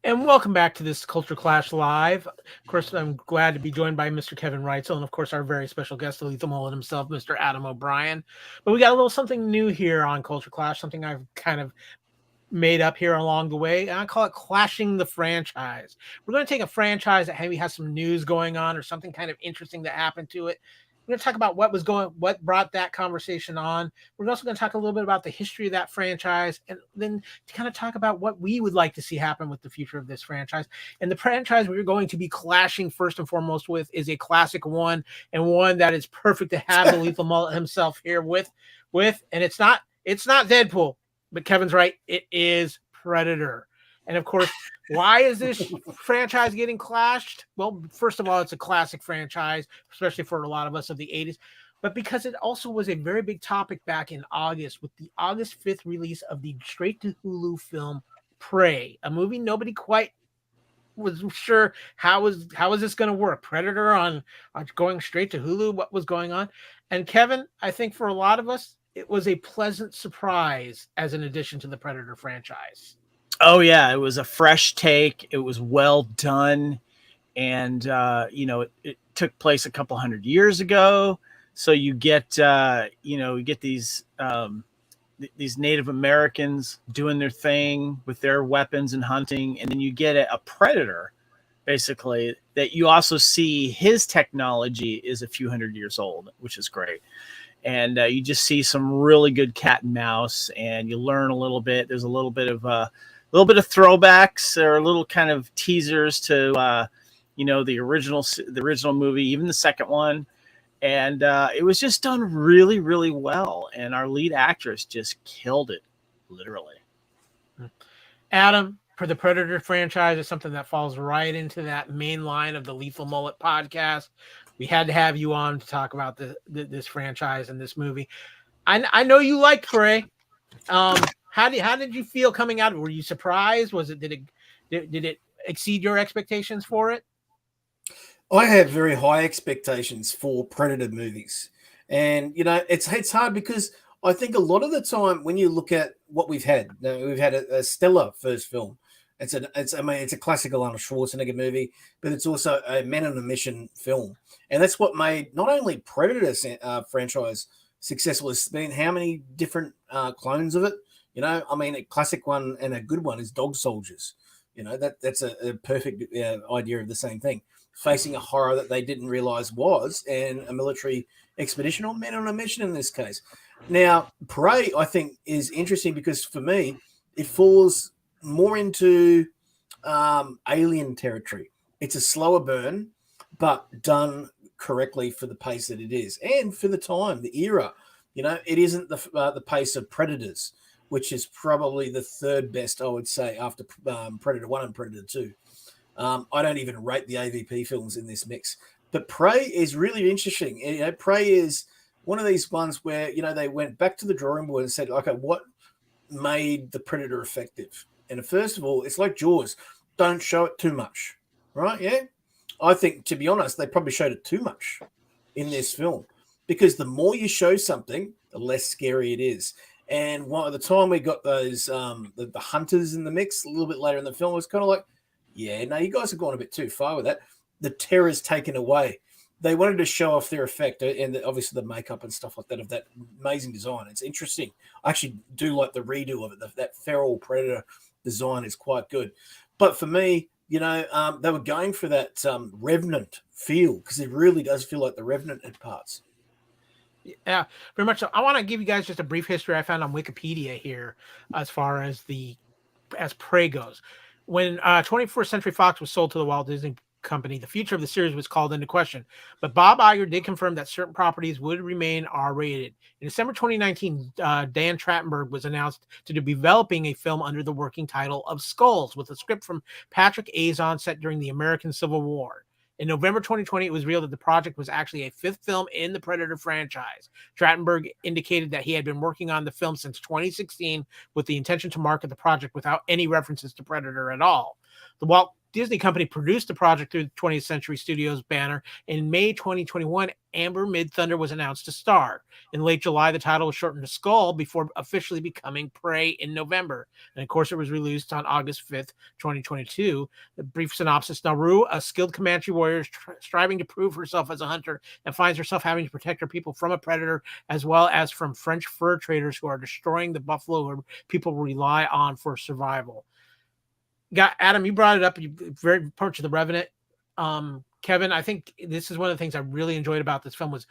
And welcome back to this Culture Clash Live. Of course, I'm glad to be joined by Mr. Kevin Reitzel and, of course, our very special guest, the Lethal Mullet himself, Mr. Adam O Brien. But we got a little something new here on Culture Clash, something I've kind of made up here along the way, and I call it Clashing the Franchise. We're going to take a franchise that maybe has some news going on or something kind of interesting that happened to it. We're going to talk about what brought that conversation on. We're also going to talk a little bit about the history of that franchise, and then to kind of talk about what we would like to see happen with the future of this franchise. And the franchise we're going to be clashing first and foremost with is a classic one, and one that is perfect to have the Lethal Mullet himself here with. And it's not Deadpool, but Kevin's right. It is Predator. And of course, why is this franchise getting clashed? Well, first of all, it's a classic franchise, especially for a lot of us of the 80s, but because it also was a very big topic back in August with the August 5th release of the straight to Hulu film Prey, a movie nobody quite wasn't sure how was this going to work. Predator on going straight to Hulu. What was going on? And Kevin, I think for a lot of us, it was a pleasant surprise as an addition to the Predator franchise. Oh yeah, it was a fresh take. It was well done, and it took place a couple hundred years ago. So you get you get these Native Americans doing their thing with their weapons and hunting, and then you get a predator, basically, that you also see his technology is a few hundred years old, which is great. And you just see some really good cat and mouse, and you learn a little bit. There's a little bit of throwbacks or little kind of teasers to the original movie, even the second one. And it was just done really, really well. And our lead actress just killed it, literally. Adam, for the Predator franchise, is something that falls right into that main line of the Lethal Mullet podcast. We had to have you on to talk about this franchise and this movie. I know you liked Prey. How did you feel coming out? Were you surprised? Did it exceed your expectations for it? I have very high expectations for Predator movies, and it's hard because I think a lot of the time when you look at what we've had a stellar first film. It's a classical Arnold Schwarzenegger movie, but it's also a man on a mission film, and that's what made not only Predator franchise successful. It's been how many different clones of it. A classic one and a good one is Dog Soldiers. That's a perfect idea of the same thing. Facing a horror that they didn't realize was, and a military expedition or men on a mission in this case. Now, Prey, I think, is interesting because for me, it falls more into Alien territory. It's a slower burn, but done correctly for the pace that it is and for the time, the era. It isn't the pace of Predators, which is probably the third best, I would say, after Predator 1 and Predator 2. I don't even rate the AVP films in this mix. But Prey is really interesting. Prey is one of these ones where, they went back to the drawing board and said, okay, what made the Predator effective? And first of all, it's like Jaws. Don't show it too much, right? Yeah. I think, to be honest, they probably showed it too much in this film because the more you show something, the less scary it is. And by the time we got those, the hunters in the mix a little bit later in the film, it was kind of like, yeah, no, you guys have gone a bit too far with that. The terror's taken away. They wanted to show off their effect and obviously the makeup and stuff like that of that amazing design. It's interesting. I actually do like the redo of it. That feral predator design is quite good. But for me, they were going for that Revenant feel because it really does feel like the Revenant at parts. Yeah, very much so. I want to give you guys just a brief history I found on Wikipedia here as far as Prey goes. When 21st Century Fox was sold to the Walt Disney Company, the future of the series was called into question. But Bob Iger did confirm that certain properties would remain R-rated. In December 2019, Dan Trachtenberg was announced to be developing a film under the working title of Skulls, with a script from Patrick Azon set during the American Civil War. In November 2020, it was revealed that the project was actually a fifth film in the Predator franchise. Trachtenberg indicated that he had been working on the film since 2016 with the intention to market the project without any references to Predator at all. The Walt Disney Company produced the project through the 20th Century Studios banner. In May 2021, Amber Mid-Thunder was announced to star. In late July, the title was shortened to Skull before officially becoming Prey in November. And of course, it was released on August 5th, 2022. The brief synopsis: Naru, a skilled Comanche warrior, striving to prove herself as a hunter, and finds herself having to protect her people from a predator, as well as from French fur traders who are destroying the buffalo her people rely on for survival. Adam, you brought it up. You very much of the Revenant. Kevin, I think this is one of the things I really enjoyed about this film was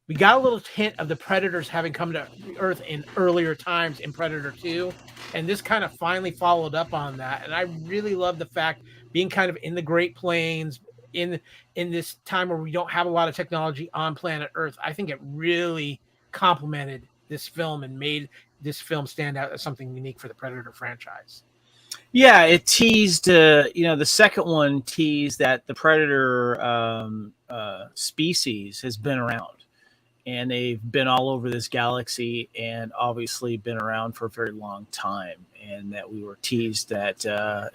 we got a little hint of the Predators having come to Earth in earlier times in Predator 2, and this kind of finally followed up on that. And I really love the fact being kind of in the Great Plains in this time where we don't have a lot of technology on planet Earth. I think it really complemented this film and made this film stand out as something unique for the Predator franchise. Yeah, it teased, the second one teased that the Predator species has been around, and they've been all over this galaxy and obviously been around for a very long time, and that we were teased that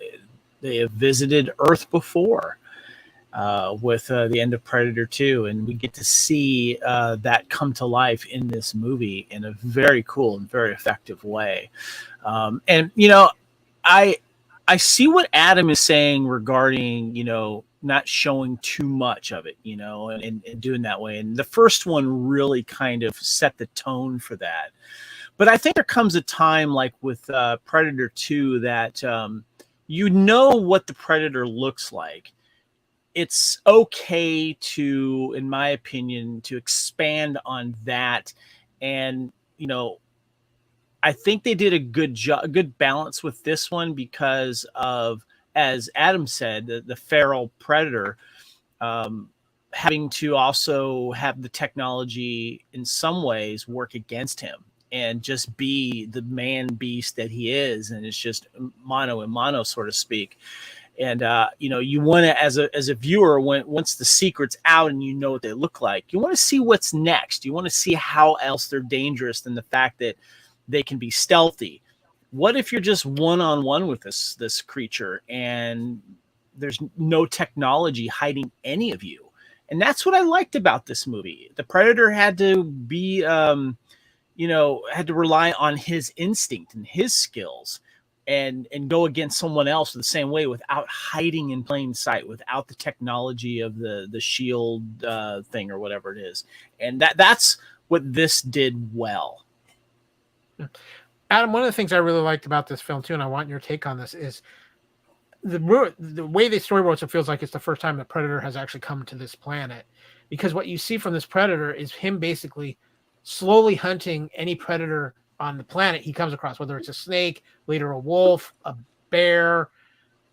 They have visited Earth before with the end of Predator 2, and we get to see that come to life in this movie in a very cool and very effective way. And I see what Adam is saying regarding not showing too much of it, and doing that way. And the first one really kind of set the tone for that. But I think there comes a time, like with Predator 2, that what the Predator looks like. It's okay to, in my opinion, to expand on that. And, I think they did a good job, a good balance with this one because of, as Adam said, the feral predator having to also have the technology in some ways work against him and just be the man beast that he is. And it's just mano a mano, so to speak. And, you want to, as a viewer, once the secret's out and you know what they look like, you want to see what's next. You want to see how else they're dangerous than the fact that they can be stealthy. What if you're just one-on-one with this creature and there's no technology hiding any of you? And that's what I liked about this movie. The Predator had to be, had to rely on his instinct and his skills and go against someone else the same way without hiding in plain sight, without the technology of the shield thing or whatever it is. And that's what this did well. Adam, one of the things I really liked about this film too, and I want your take on this, is the way they storyboards it feels like it's the first time the Predator has actually come to this planet, because what you see from this Predator is him basically slowly hunting any predator on the planet he comes across, whether it's a snake, later a wolf, a bear,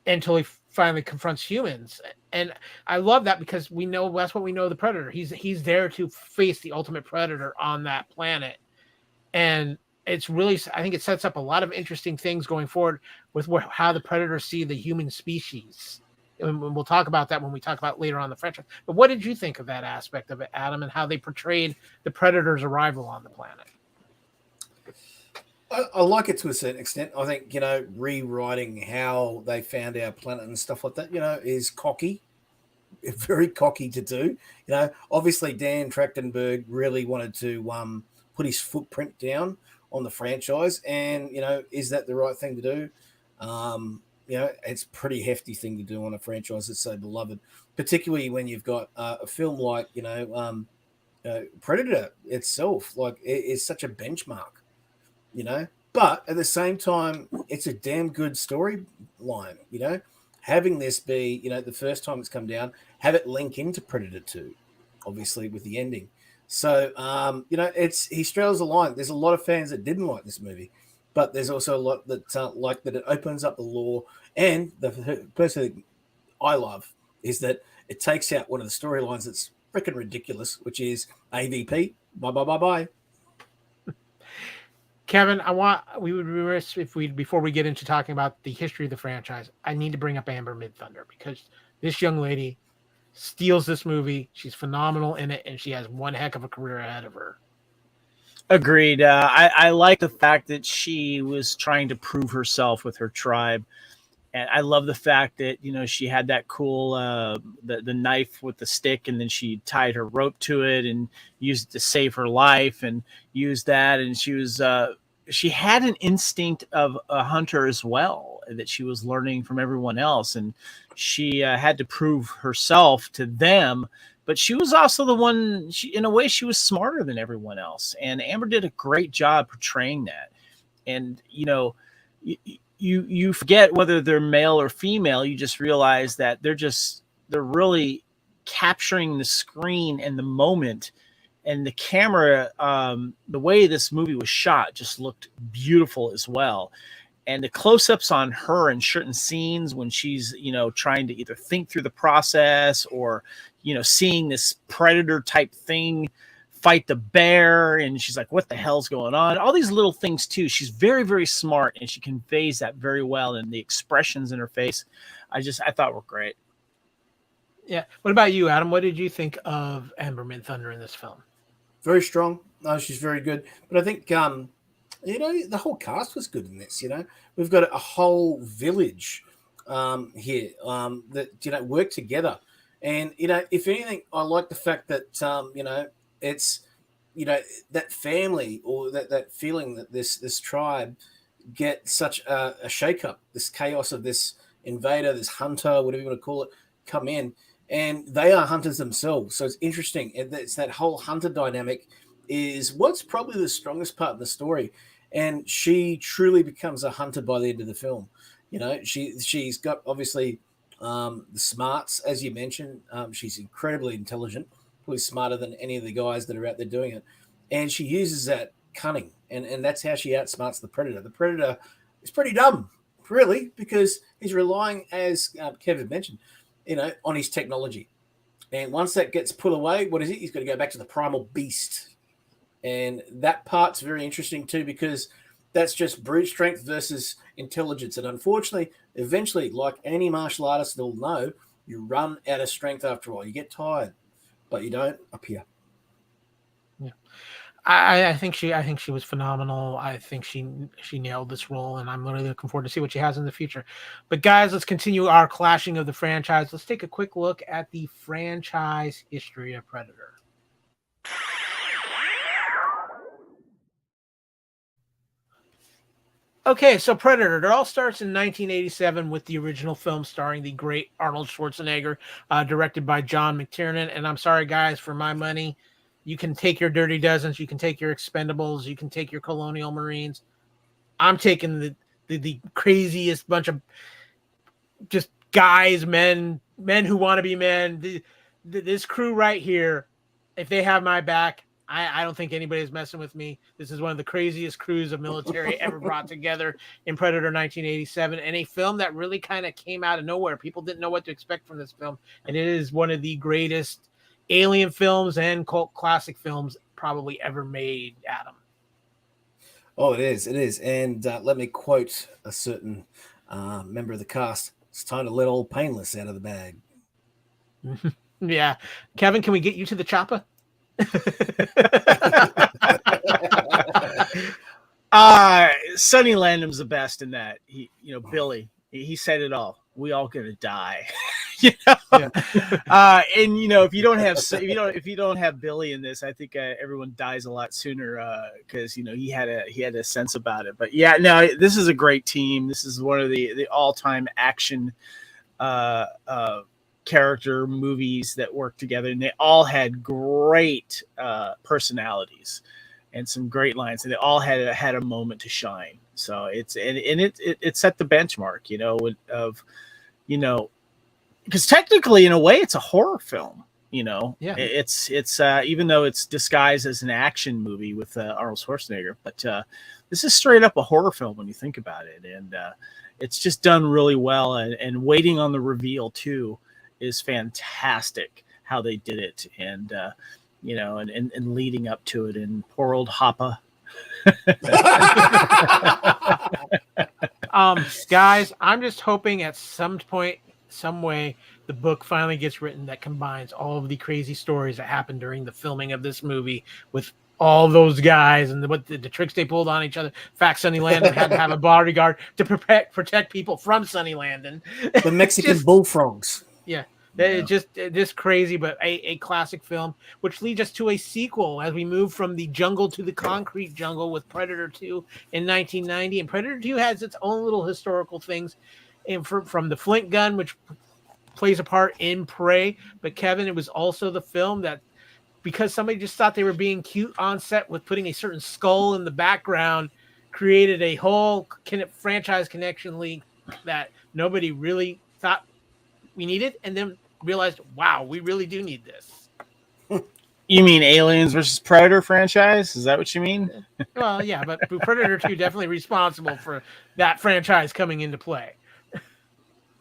until he finally confronts humans. And I love that because we know that's what we know of the Predator. He's there to face the ultimate predator on that planet. And it's really, I think it sets up a lot of interesting things going forward with how the Predators see the human species. And we'll talk about that when we talk about later on the franchise. But what did you think of that aspect of it, Adam, and how they portrayed the Predator's arrival on the planet? I like it to a certain extent. I think, rewriting how they found our planet and stuff like that, is cocky, very cocky to do. Obviously Dan Trachtenberg really wanted to put his footprint down on the franchise, and is that the right thing to do? It's a pretty hefty thing to do on a franchise that's so beloved, particularly when you've got a film like Predator itself. Like, it is such a benchmark, but at the same time it's a damn good storyline. Having this be the first time it's come down, have it link into Predator 2, obviously, with the ending. So, he straddles the line. There's a lot of fans that didn't like this movie, but there's also a lot that like that it opens up the lore. And the person I love is that it takes out one of the storylines that's freaking ridiculous, which is AVP. Bye. Kevin, we would be remiss if before we get into talking about the history of the franchise, I need to bring up Amber Midthunder, because this young lady steals this movie. She's phenomenal in it, and she has one heck of a career ahead of her. Agreed. I like the fact that she was trying to prove herself with her tribe. And I love the fact that, she had that cool, the knife with the stick, and then she tied her rope to it and used it to save her life and used that. And she had an instinct of a hunter as well, that she was learning from everyone else. And she had to prove herself to them, but she was also the one, in a way, she was smarter than everyone else. And Amber did a great job portraying that. And, you forget whether they're male or female. You just realize that they're really capturing the screen and the moment, and the camera, the way this movie was shot just looked beautiful as well. And the close-ups on her in certain scenes when she's, trying to either think through the process or, seeing this predator type thing fight the bear, and she's like, what the hell's going on? All these little things too. She's very, very smart, and she conveys that very well. And the expressions in her face, I thought were great. Yeah. What about you, Adam? What did you think of Amber Midthunder in this film? Very strong. No, she's very good. But I think, the whole cast was good in this. We've got a whole village here that work together. And if anything, I like the fact that it's that family, or that feeling that this tribe get such a shakeup, this chaos of this invader, this hunter, whatever you want to call it, come in, and they are hunters themselves. So it's interesting. It's that whole hunter dynamic is what's probably the strongest part of the story. And she truly becomes a hunter by the end of the film. She's got obviously the smarts, as you mentioned. She's incredibly intelligent, probably smarter than any of the guys that are out there doing it. And she uses that cunning, and that's how she outsmarts the predator. The predator is pretty dumb, really, because he's relying, as Kevin mentioned, on his technology. And once that gets put away, what is it? He's got to go back to the primal beast. And that part's very interesting too, because that's just brute strength versus intelligence. And unfortunately, eventually, like any martial artist will know, you run out of strength after a while. You get tired, but you don't up here. Yeah. I think she was phenomenal. I think she nailed this role, and I'm really looking forward to see what she has in the future. But guys, let's continue our clashing of the franchise. Let's take a quick look at the franchise history of Predator. Okay, so Predator, it all starts in 1987 with the original film starring the great Arnold Schwarzenegger, directed by John McTiernan. And I'm sorry, guys, for my money, you can take your Dirty Dozens, you can take your Expendables, you can take your Colonial Marines. I'm taking the craziest bunch of just guys, men who want to be men. This crew right here, if they have my back, I don't think anybody's messing with me. This is one of the craziest crews of military ever brought together in Predator 1987, and a film that really kind of came out of nowhere. People didn't know what to expect from this film, and it is one of the greatest alien films and cult classic films probably ever made, Adam. Oh, it is. And let me quote a certain member of the cast. It's time to let old Painless out of the bag. Yeah. Kevin, can we get you to the chopper? Sonny Landham's the best in that. Billy, he said it all. We all gonna die. Yeah. And if you don't have Billy in this, I think everyone dies a lot sooner because he had a sense about it. But yeah, no, this is a great team. This is one of the all-time action character movies that work together, and they all had great personalities and some great lines, and they all had a moment to shine. So it set the benchmark, because technically in a way it's a horror film. Yeah. It's even though it's disguised as an action movie with Arnold Schwarzenegger, but this is straight up a horror film when you think about it, and it's just done really well, and waiting on the reveal too is fantastic how they did it, and and leading up to it, and poor old Hoppa. Guys, I'm just hoping at some point, some way, the book finally gets written that combines all of the crazy stories that happened during the filming of this movie with all those guys and the tricks they pulled on each other. In fact, Sonny Landon had to have a bodyguard to protect people from Sonny Landon. The Mexican bullfrogs. Yeah. It's just crazy, but a classic film, which leads us to a sequel as we move from the jungle to the concrete jungle with Predator 2 in 1990. And Predator 2 has its own little historical things, and from the Flint gun, which plays a part in Prey. But Kevin, it was also the film that, because somebody just thought they were being cute on set with putting a certain skull in the background, created a whole franchise connection leak that nobody really thought we needed, and then realized, wow, we really do need this. You mean Aliens versus Predator franchise? Is that what you mean? Well, yeah, but Predator 2 definitely responsible for that franchise coming into play.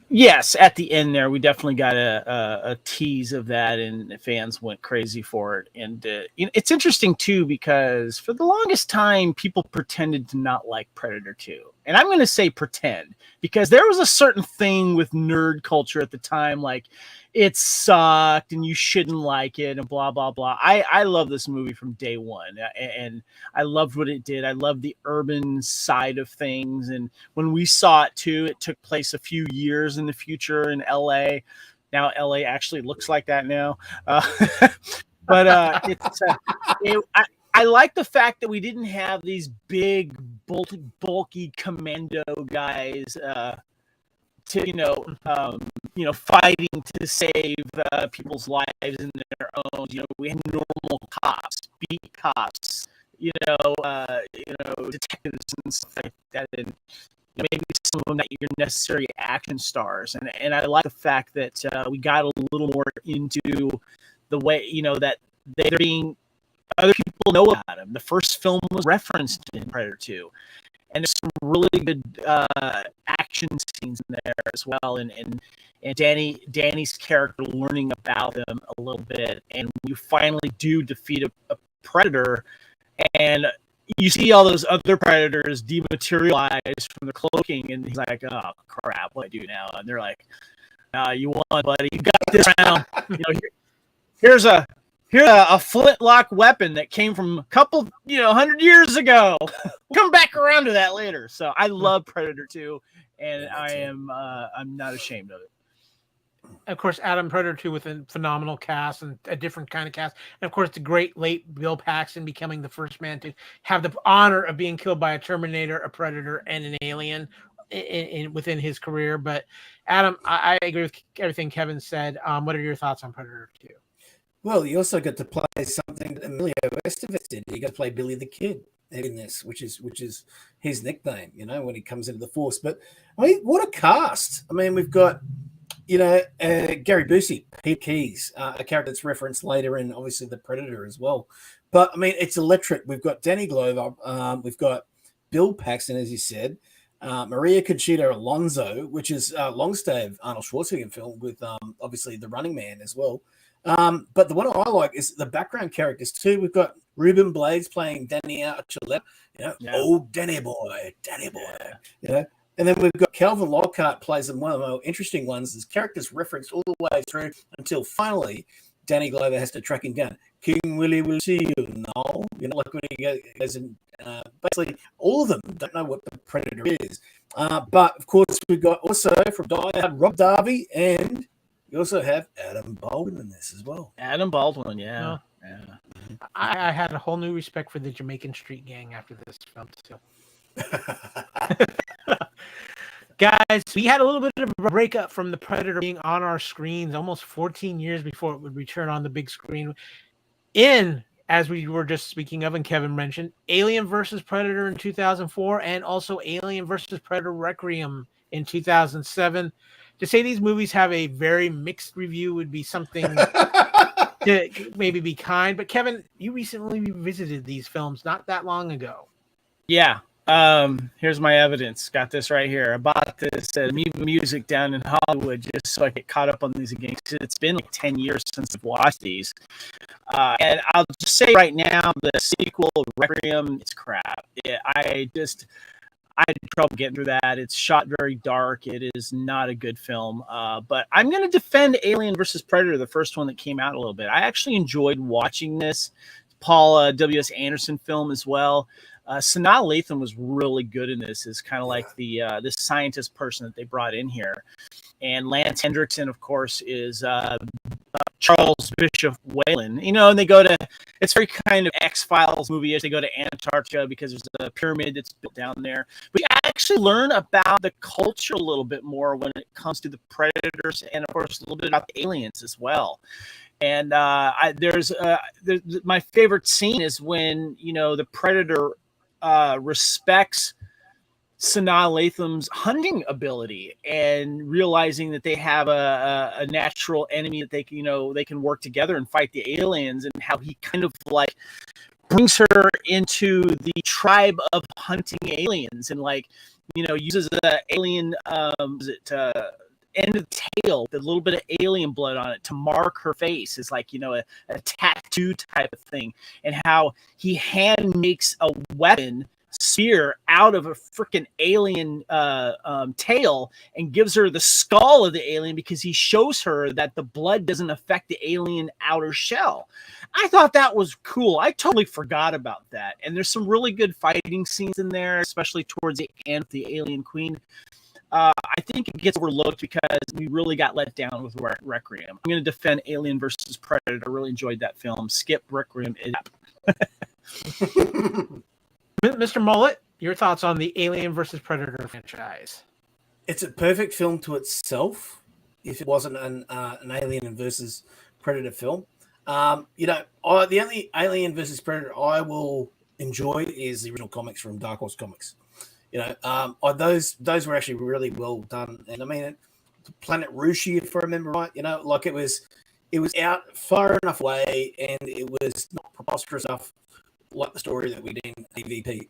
Yes, at the end there, we definitely got a tease of that, and fans went crazy for it. And it's interesting too, because for the longest time, people pretended to not like Predator 2. And I'm going to say pretend, because there was a certain thing with nerd culture at the time, like it sucked and you shouldn't like it and blah, blah, blah. I love this movie from day one, and I loved what it did. I loved the urban side of things. And when we saw it too, it took place a few years in the future in LA. Now LA actually looks like that now. But I like the fact that we didn't have these big, bulky commando guys to fighting to save people's lives in their own. We had normal cops, beat cops, detectives and stuff like that, and maybe some of them not your necessary action stars. And I like the fact that we got a little more into the way that they're being. Other people know about him. The first film was referenced in Predator 2. And there's some really good action scenes in there as well. And Danny's character learning about them a little bit. And you finally do defeat a Predator. And you see all those other Predators dematerialize from the cloaking. And he's like, oh, crap, what do I do now? And they're like, you won, buddy. You got this round. Here's a flintlock weapon that came from a couple, 100 years ago. Come back around to that later. So I love Predator 2, and I'm not ashamed of it. Of course, Adam, Predator 2 with a phenomenal cast and a different kind of cast. And of course, the great late Bill Paxton becoming the first man to have the honor of being killed by a Terminator, a Predator, and an alien within his career. But Adam, I agree with everything Kevin said. What are your thoughts on Predator 2? Well, you also got to play something that Emilio Estevez did. You got to play Billy the Kid in this, which is his nickname, when he comes into the force. But I mean, what a cast! I mean, we've got Gary Busey, Pete Keyes, a character that's referenced later in obviously the Predator as well. But I mean, it's electric. We've got Danny Glover, we've got Bill Paxton, as you said, Maria Conchita Alonso, which is Longstave Arnold Schwarzenegger film with obviously the Running Man as well. But the one I like is the background characters too. We've got Ruben Blades playing Danny Archuleta, old Danny boy, and then we've got Calvin Lockhart plays one of the more interesting ones. His character's referenced all the way through until finally Danny Glover has to track him down. King Willie will see you now. Like when he goes and basically all of them don't know what the Predator is. But of course we've got also from Die Hard Rob Darby, and you also have Adam Baldwin in this as well. Adam Baldwin, yeah. I had a whole new respect for the Jamaican Street Gang after this film, too. Guys, we had a little bit of a breakup from the Predator being on our screens almost 14 years before it would return on the big screen. As we were just speaking of and Kevin mentioned, Alien vs. Predator in 2004 and also Alien vs. Predator Requiem in 2007. To say these movies have a very mixed review would be something to maybe be kind. But Kevin, you recently revisited these films not that long ago. Yeah. Here's my evidence. Got this right here. I bought this at Amoeba Music down in Hollywood just so I get caught up on these again. It's been like 10 years since I've watched these. And I'll just say right now, the sequel, Requiem, it's crap. I had trouble getting through that. It's shot very dark. It is not a good film. But I'm going to defend Alien vs. Predator, the first one that came out a little bit. I actually enjoyed watching this. Paul W.S. Anderson film as well. Sanaa Lathan was really good in this. Is kind of like the this scientist person that they brought in here. And Lance Hendrickson, of course, is Charles Bishop Whalen. And they go to, it's very kind of X-Files movie as they go to Antarctica because there's a pyramid that's built down there. We actually learn about the culture a little bit more when it comes to the Predators and, of course, a little bit about the aliens as well. And there's my favorite scene is when, the Predator respects Sanaa Lathan's hunting ability and realizing that they have a natural enemy that they can work together and fight the aliens, and how he kind of like brings her into the tribe of hunting aliens and uses the alien end of the tail, the little bit of alien blood on it to mark her face. It's like, a tattoo type of thing, and how he hand makes a weapon spear out of a freaking alien tail and gives her the skull of the alien because he shows her that the blood doesn't affect the alien outer shell. I thought that was cool. I totally forgot about that. And there's some really good fighting scenes in there, especially towards the end of the Alien Queen. I think it gets overlooked because we really got let down with Requiem. I'm going to defend Alien versus Predator. I really enjoyed that film. Skip Requiem. Mr. Mullet, your thoughts on the Alien versus Predator franchise? It's a perfect film to itself if it wasn't an Alien versus Predator film. The only Alien versus Predator I will enjoy is the original comics from Dark Horse Comics. Those were actually really well done. And I mean, Planet Rushi, if I remember right, it was out far enough away and it was not preposterous enough like the story that we did in AVP.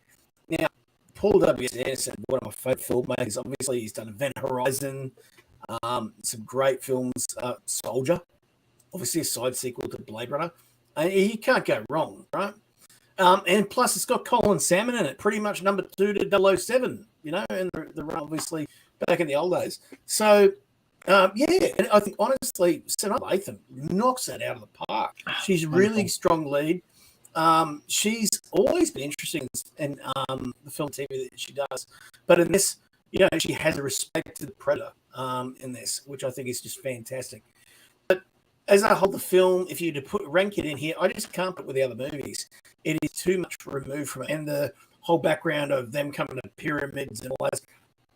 Now, Paul W. Anderson, one of my favorite filmmakers, obviously he's done Event Horizon, some great films, Soldier, obviously a side sequel to Blade Runner. You can't go wrong, right? And plus, it's got Colin Salmon in it, pretty much number 2 to 007, and the run obviously back in the old days. So, and I think honestly, Sanaa Lathan knocks that out of the park. She's a really strong lead. She's always been interesting in the film TV that she does, but in this, she has a respect to the Predator in this, which I think is just fantastic. As I hold the film, if you rank it in here, I just can't put it with the other movies. It is too much removed from it. And the whole background of them coming to pyramids and all that.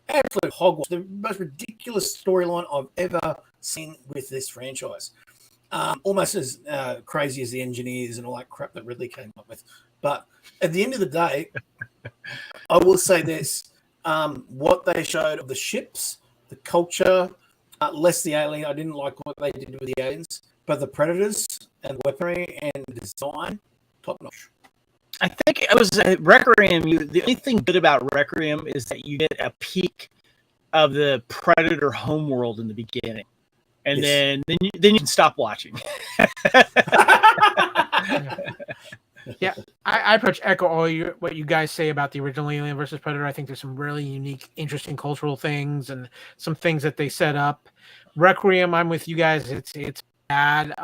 Absolute hogwash. The most ridiculous storyline I've ever seen with this franchise. Almost as crazy as the engineers and all that crap that Ridley came up with. But at the end of the day, I will say this. What they showed of the ships, the culture, less the alien. I didn't like what they did with the aliens, but the Predators and the weaponry and the design, top notch. I think it was Requiem. The only thing good about Requiem is that you get a peek of the Predator homeworld in the beginning, and then you can stop watching. Yeah, I pretty much echo what you guys say about the original Alien versus Predator. I think there's some really unique, interesting cultural things and some things that they set up. Requiem, I'm with you guys. It's bad.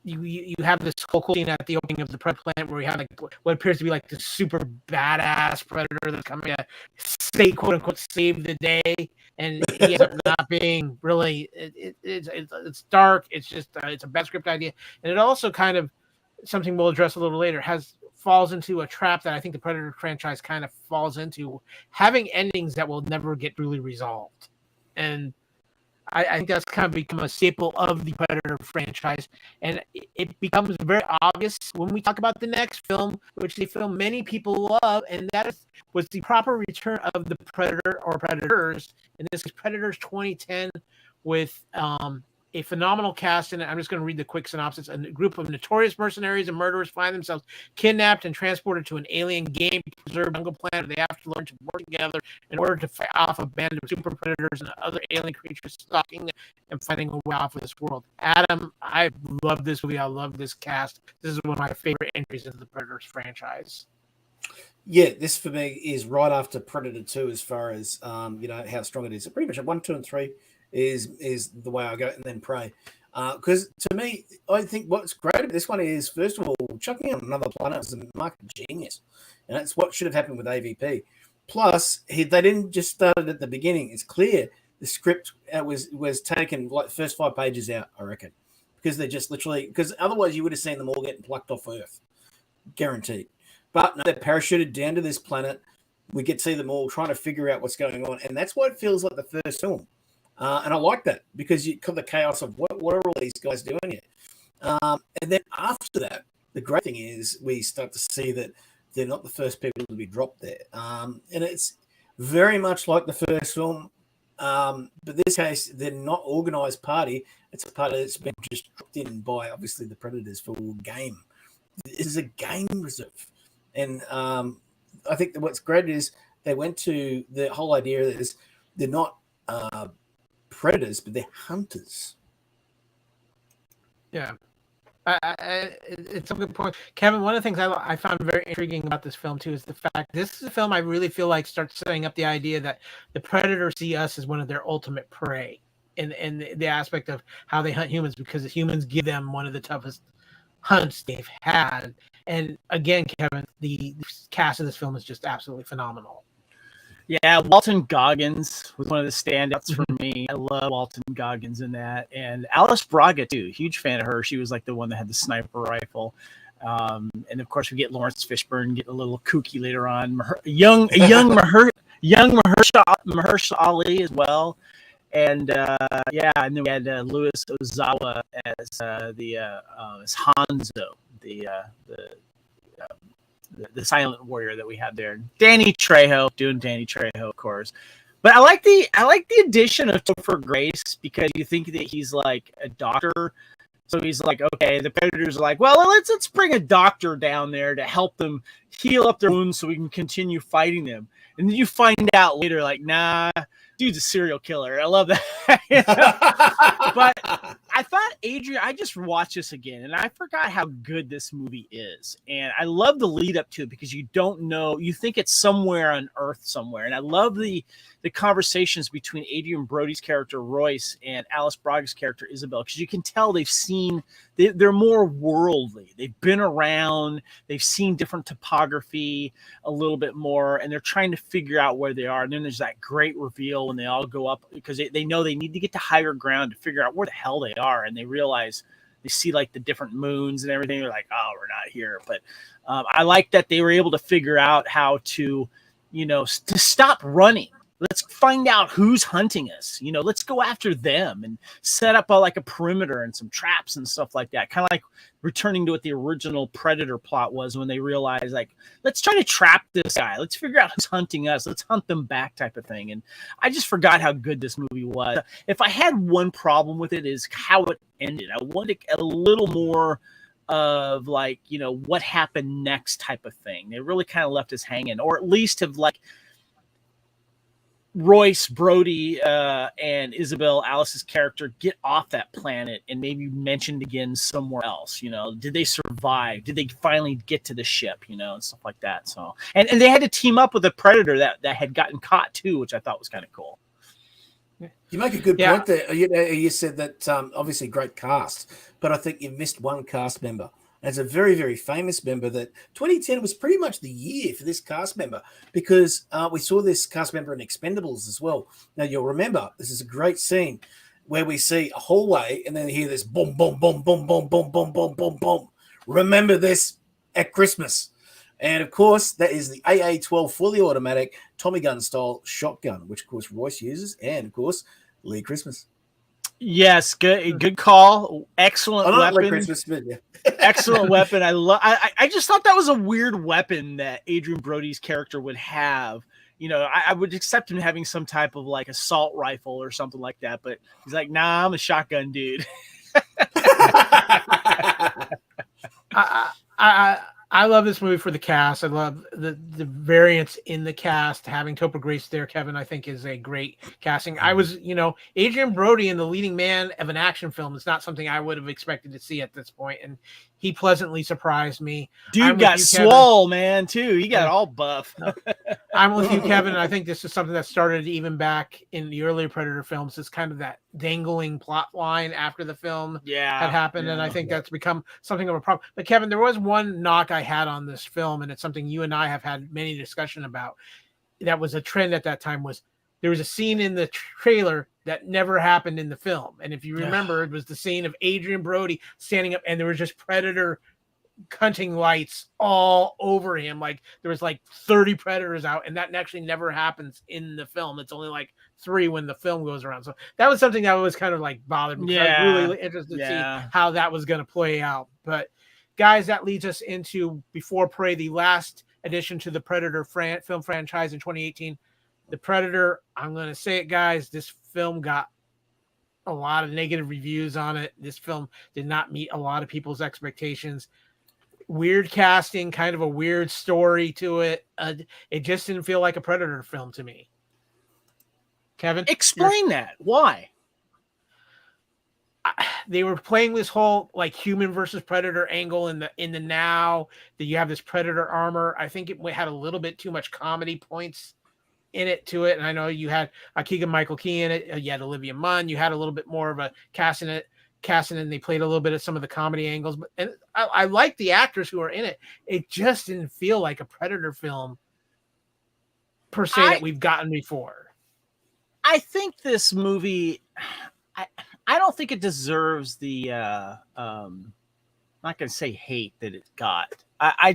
You have this cool scene at the opening of the Pred plant where you have what appears to be like this super badass Predator that's coming to quote unquote save the day, and he ends up not being really. It's dark. It's just it's a bad script idea, and it also kind of something we'll address a little later falls into a trap that I think the Predator franchise kind of falls into, having endings that will never get truly resolved. And I think that's kind of become a staple of the Predator franchise. And it becomes very obvious when we talk about the next film, which is a film many people love, and that was the proper return of the Predator or Predators. And this is Predators 2010 with a phenomenal cast in it. I'm just going to read the quick synopsis. A group of notorious mercenaries and murderers find themselves kidnapped and transported to an alien game preserved jungle planet. They have to learn to work together in order to fight off a band of super predators and other alien creatures stalking them and fighting a way off of this world. Adam, I love this movie. I love this cast. This is one of my favorite entries into the Predators franchise. Yeah, this for me is right after Predator 2 as far as how strong it is. So pretty much 1, 2, and 3 is the way I go, and then Prey. Because to me, I think what's great about this one is, first of all, chucking on another planet is a market genius. And that's what should have happened with AVP. Plus, they didn't just start it at the beginning. It's clear the script was taken like first 5 pages out, I reckon. Because they're just literally, because otherwise you would have seen them all getting plucked off Earth. Guaranteed. But no, they're parachuted down to this planet. We get to see them all trying to figure out what's going on. And that's why it feels like the first film. And I like that because you got the chaos of what are all these guys doing here? And then after that, the great thing is we start to see that they're not the first people to be dropped there. And it's very much like the first film. But in this case, they're not organized party. It's a party that's been just dropped in by obviously the Predators for a game. This is a game reserve. And I think that what's great is they went to the whole idea is they're not predators, but they're hunters. Yeah. It's a good point, Kevin. One of the things I found very intriguing about this film too is the fact this is a film I really feel like starts setting up the idea that the predators see us as one of their ultimate prey, in the aspect of how they hunt humans, because the humans give them one of the toughest hunts they've had. And again, Kevin, the cast of this film is just absolutely phenomenal. Yeah, Walton Goggins was one of the standouts for me. I love Walton Goggins in that. And Alice Braga, too. Huge fan of her. She was like the one that had the sniper rifle. And of course, we get Lawrence Fishburne getting a little kooky later on. Young Mahershala Ali as well. And and then we had Louis Ozawa as as Hanzo, the silent warrior that we had there. Danny Trejo doing Danny Trejo, of course. But I like the addition of Topher Grace, because you think that he's like a doctor. So he's like, okay, the predators are like, well, let's bring a doctor down there to help them heal up their wounds so we can continue fighting them. And then you find out later, like, nah, dude's a serial killer. I love that. But I thought, Adrian, I just watched this again, and I forgot how good this movie is. And I love the lead up to it, because you don't know, you think it's somewhere on Earth somewhere. And I love the conversations between Adrian Brody's character, Royce, and Alice Braga's character, Isabel, because you can tell they're more worldly. They've been around, they've seen different topography a little bit more, and they're trying to figure out where they are. And then there's that great reveal when they all go up, because they know they need to get to higher ground to figure out where the hell they are. And they realize, they see like the different moons and everything. They're like, oh, we're not here. But I like that they were able to figure out how to, to stop running. Let's find out who's hunting us. Let's go after them and set up a perimeter and some traps and stuff like that. Kind of like returning to what the original Predator plot was, when they realized, like, let's try to trap this guy. Let's figure out who's hunting us. Let's hunt them back, type of thing. And I just forgot how good this movie was. If I had one problem with it, is how it ended. I wanted a little more of what happened next type of thing. They really kind of left us hanging, or at least have Royce, Brody, and Isabel, Alice's character, get off that planet and maybe mentioned again somewhere else. Did they survive? Did they finally get to the ship? And stuff like that. So, and they had to team up with a predator that had gotten caught too, which I thought was kind of cool. You make a good point there. You said that obviously great cast, but I think you've missed one cast member. As a very, very famous member, that 2010 was pretty much the year for this cast member, because we saw this cast member in Expendables as well. Now, you'll remember, this is a great scene where we see a hallway and then hear this boom, boom, boom, boom, boom, boom, boom, boom, boom, boom. Remember this at Christmas. And, of course, that is the AA-12 fully automatic Tommy gun style shotgun, which, of course, Royce uses, and, of course, Lee Christmas. Yes, good call. Excellent weapon. Excellent weapon. I just thought that was a weird weapon that Adrian Brody's character would have. I would accept him having some type of assault rifle or something like that, but he's like, nah, I'm a shotgun dude. I love this movie for the cast. I love the variance in the cast. Having Topher Grace there, Kevin, I think is a great casting. I was, Adrian Brody in the leading man of an action film is not something I would have expected to see at this point, and he pleasantly surprised me. Dude got swole, man, too. He got all buff. I'm with you, Kevin, and I think this is something that started even back in the earlier Predator films. It's kind of that dangling plot line after the film had happened, and I think that's become something of a problem. But Kevin, there was one knock I had on this film, and it's something you and I have had many discussion about. That was a trend at that time. Was there was a scene in the trailer that never happened in the film, and if you remember, it was the scene of Adrian Brody standing up, and there was just Predator hunting lights all over him. Like there was 30 predators out, and that actually never happens in the film. It's only 3 when the film goes around. So that was something that was kind of bothered me. I was really interested to see how that was going to play out. But guys, that leads us into Before Prey, the last addition to the Predator film franchise in 2018. The Predator, I'm going to say it, guys, this film got a lot of negative reviews on it. This film did not meet a lot of people's expectations. Weird casting, kind of a weird story to it. It just didn't feel like a Predator film to me. Kevin? Explain that. Why? they were playing this whole like human versus predator angle in the now that you have this predator armor. I think it had a little bit too much comedy points in it to it. And I know you had Keegan Michael Key in it. You had Olivia Munn. You had a little bit more of a casting and they played a little bit of some of the comedy angles. But and I like the actors who are in it. It just didn't feel like a Predator film per se that we've gotten before. I think this movie, I don't think it deserves the I'm not going to say hate that it got. I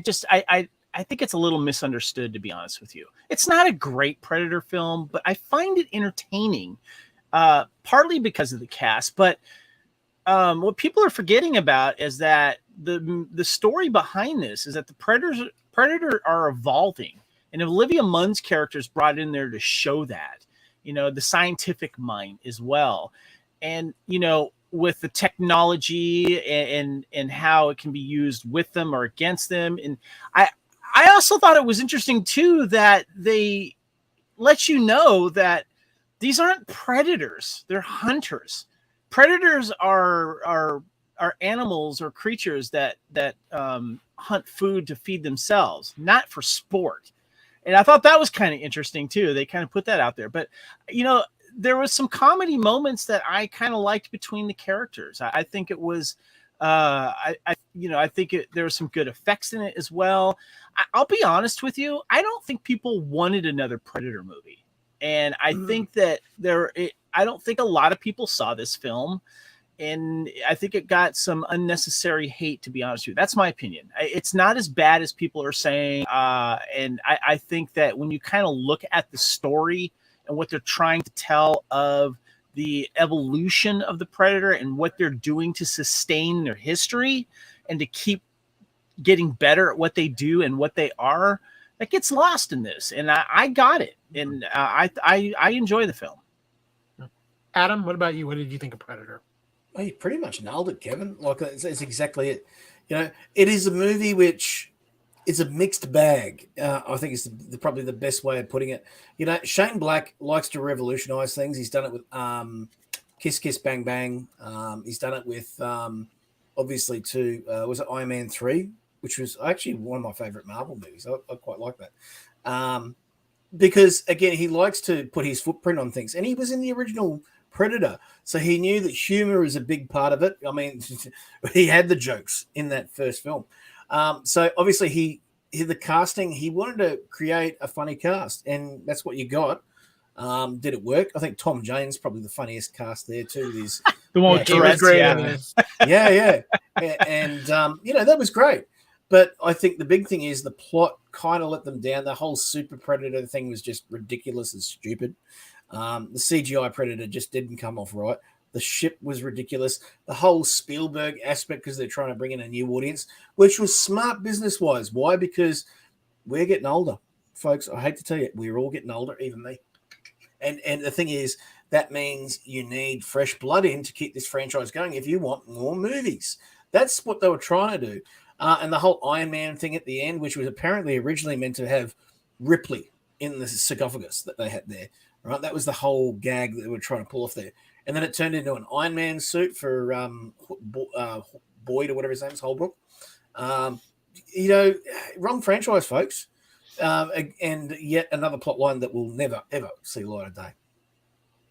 think it's a little misunderstood, to be honest with you. It's not a great Predator film, but I find it entertaining, partly because of the cast. But what people are forgetting about is that the story behind this is that the Predator are evolving, and Olivia Munn's character is brought in there to show that, the scientific mind as well, and with the technology and how it can be used with them or against them. And I also thought it was interesting too that they let you know that these aren't predators; they're hunters. Predators are animals or creatures that hunt food to feed themselves, not for sport. And I thought that was kind of interesting too. They kind of put that out there, but there was some comedy moments that I kind of liked between the characters. I think it was, I think there were some good effects in it as well. I'll be honest with you. I don't think people wanted another Predator movie. And I think that I don't think a lot of people saw this film, and I think it got some unnecessary hate, to be honest with you. That's my opinion. It's not as bad as people are saying. And I think that when you kind of look at the story and what they're trying to tell of the evolution of the Predator and what they're doing to sustain their history and to keep getting better at what they do and what they are, that gets lost in this. And I got it. And I enjoy the film. Adam, what about you? What did you think of Predator? Well, you pretty much nailed it, Kevin. Like it's exactly it. It is a movie which is a mixed bag. I think it's probably the best way of putting it. Shane Black likes to revolutionize things. He's done it with Kiss Kiss Bang Bang. He's done it with obviously too. Was it Iron Man 3, which was actually one of my favorite Marvel movies. I quite like that. Because again, he likes to put his footprint on things, and he was in the original Predator, so he knew that humor is a big part of it. I mean, he had the jokes in that first film. So obviously the casting, he wanted to create a funny cast, and that's what you got. Did it work? I think Tom Jane's probably the funniest cast there too. Is the one great. Yeah. And that was great. But I think the big thing is the plot kind of let them down. The whole Super Predator thing was just ridiculous and stupid. The CGI Predator just didn't come off right. The ship was ridiculous. The whole Spielberg aspect, because they're trying to bring in a new audience, which was smart business-wise. Why? Because we're getting older. Folks, I hate to tell you, we're all getting older, even me. And the thing is, that means you need fresh blood in to keep this franchise going if you want more movies. That's what they were trying to do. And the whole Iron Man thing at the end, which was apparently originally meant to have Ripley in the sarcophagus that they had there. Right, that was the whole gag that they were trying to pull off there. And then it turned into an Iron Man suit for Boyd or whatever his name is, Holbrook. Wrong franchise, folks. And yet another plot line that will never, ever see light of day.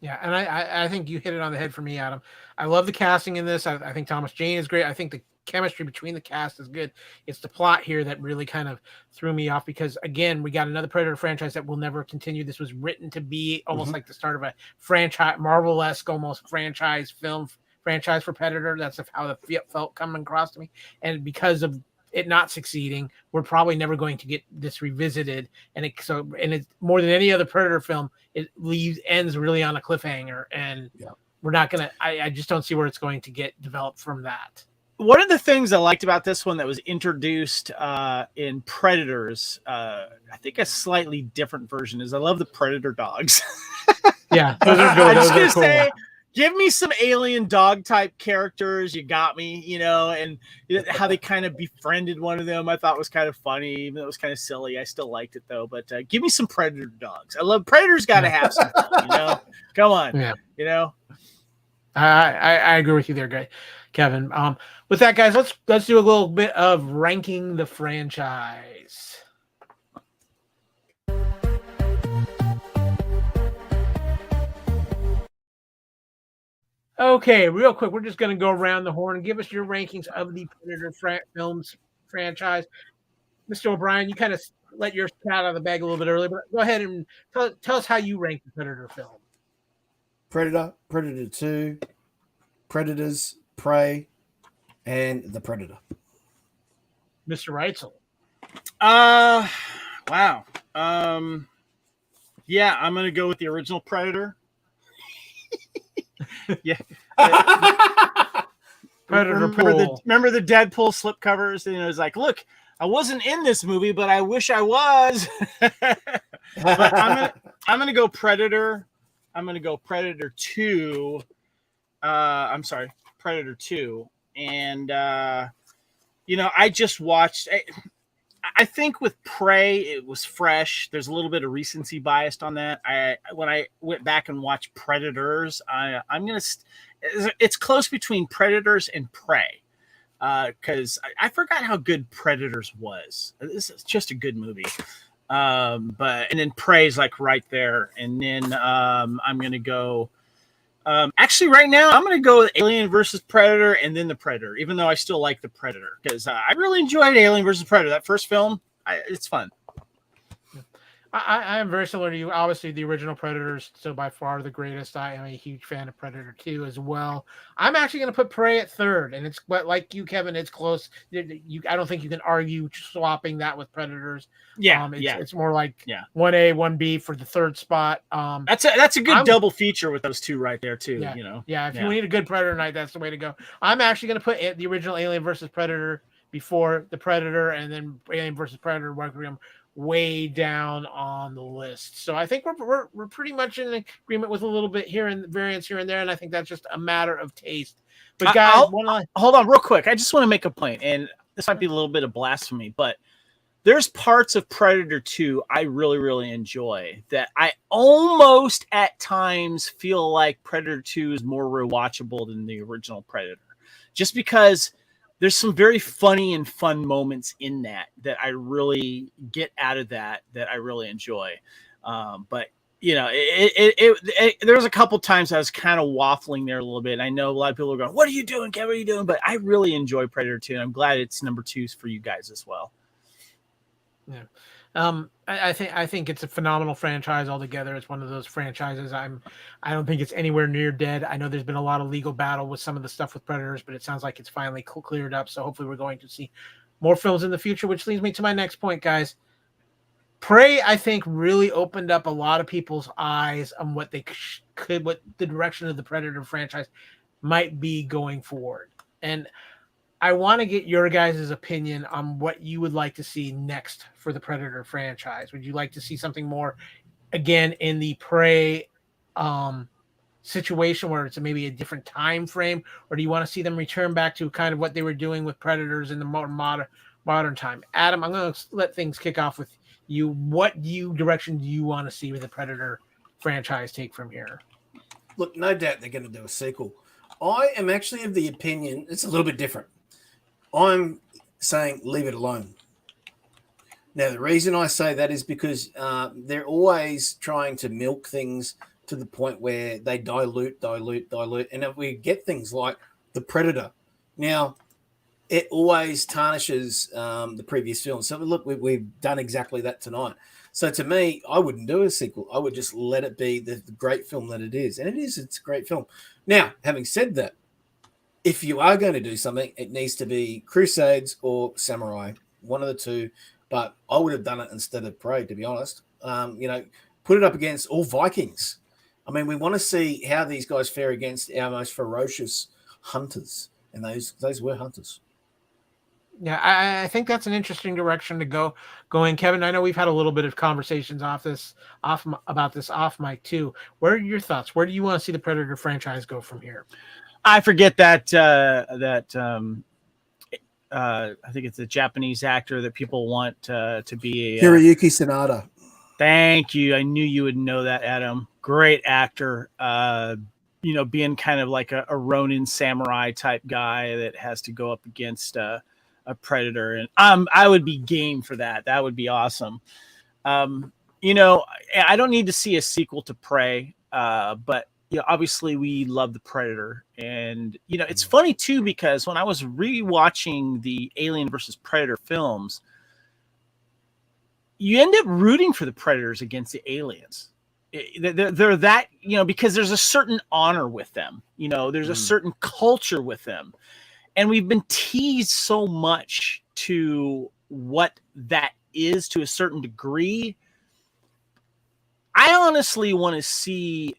Yeah, and I think you hit it on the head for me, Adam. I love the casting in this. I think Thomas Jane is great. I think the chemistry between the cast is good. It's the plot here that really kind of threw me off because, again, we got another Predator franchise that will never continue. This was written to be almost like the start of a franchise, Marvel-esque almost franchise film franchise for Predator. That's how the felt coming across to me. And because of it not succeeding, we're probably never going to get this revisited. And it's more than any other Predator film, it ends really on a cliffhanger. And we're not going to, I just don't see where it's going to get developed from that. One of the things I liked about this one that was introduced in Predators, I think a slightly different version, is I love the Predator dogs. Yeah, those are good. I'm just going to say, give me some alien dog type characters. You got me, and how they kind of befriended one of them. I thought was kind of funny, even though it was kind of silly. I still liked it though. But give me some Predator dogs. I love Predators. Got to have some, Come on, I agree with you there, guy, Kevin. With that, guys, let's do a little bit of ranking the franchise. Okay, real quick, we're just going to go around the horn and give us your rankings of the Predator films franchise. Mr. O'Brien, you kind of let yours cat out of the bag a little bit earlier, but go ahead and tell us how you rank the Predator film. Predator, Predator 2, Predators, Prey, and The Predator. Mr. Reitzel. Wow. Yeah, I'm gonna go with the original Predator. Yeah. Predator remember the Deadpool slipcovers? And it was like, look, I wasn't in this movie, but I wish I was. But I'm gonna go Predator. I'm gonna go Predator 2. I'm sorry, Predator 2. And I just watched. I think with Prey, it was fresh. There's a little bit of recency bias on that. When I went back and watched Predators, it's close between Predators and Prey, because I forgot how good Predators was. This is just a good movie. And then Prey's like right there, and then I'm gonna go. Actually, right now, I'm going to go with Alien versus Predator and then The Predator, even though I still like The Predator, because I really enjoyed Alien versus Predator. That first film, it's fun. I am very similar to you. Obviously, the original Predator is still by far the greatest. I am a huge fan of Predator 2 as well. I'm actually going to put Prey at third, and but like you, Kevin, it's close. I don't think you can argue swapping that with Predators. Yeah, it's more like 1A, 1B for the third spot. That's a good double feature with those two right there too. Yeah, if you need a good Predator night, that's the way to go. I'm actually going to put the original Alien versus Predator before the Predator, and then Alien versus Predator Requiem way down on the list. So I think we're pretty much in agreement with a little bit here and variance here and there, and I think that's just a matter of taste. But guys, hold on real quick. I just want to make a point, and this might be a little bit of blasphemy, but there's parts of Predator 2 I really, really enjoy that I almost at times feel like Predator 2 is more rewatchable than the original Predator, just because there's some very funny and fun moments in that I really get out of that I really enjoy. But there was a couple times I was kind of waffling there a little bit. And I know a lot of people are going, "What are you doing, Kevin? What are you doing?" But I really enjoy Predator 2, and I'm glad it's number 2 for you guys as well. Yeah. I think it's a phenomenal franchise altogether. It's one of those franchises I don't think it's anywhere near dead. I know there's been a lot of legal battle with some of the stuff with Predators, but it sounds like it's finally cleared up. So hopefully we're going to see more films in the future, which leads me to my next point, guys. Prey, I think, really opened up a lot of people's eyes on what they what the direction of the Predator franchise might be going forward. And I want to get your guys' opinion on what you would like to see next for the Predator franchise. Would you like to see something more, again, in the Prey situation where it's maybe a different time frame, or do you want to see them return back to kind of what they were doing with Predators in the modern time? Adam, I'm going to let things kick off with you. What direction do you want to see with the Predator franchise take from here? Look, no doubt they're going to do a sequel. I am actually of the opinion it's a little bit different. I'm saying leave it alone. Now, the reason I say that is because they're always trying to milk things to the point where they dilute. And if we get things like The Predator, now it always tarnishes the previous film. So, look, we've done exactly that tonight. So, to me, I wouldn't do a sequel. I would just let it be the great film that it is. And it's a great film. Now, having said that, if you are going to do something, it needs to be Crusades or Samurai, one of the two. But I would have done it instead of Prey, to be honest. Put it up against all Vikings. I mean, we want to see how these guys fare against our most ferocious hunters, and those were hunters. Yeah, I think that's an interesting direction to go in. Kevin, I know we've had a little bit of conversations about this off mic too. What are your thoughts? Where do you want to see the Predator franchise go from here? I forget that I think it's a Japanese actor that people want to be Hiroyuki Sanada. Thank you. I knew you would know that, Adam. Great actor. being kind of like a Ronin samurai type guy that has to go up against a predator. And I would be game for that. That would be awesome. I don't need to see a sequel to Prey, but obviously we love the Predator. And, it's funny too, because when I was rewatching the Alien versus Predator films, you end up rooting for the Predators against the aliens. They're that, because there's a certain honor with them, there's a certain culture with them. And we've been teased so much to what that is to a certain degree. I honestly want to see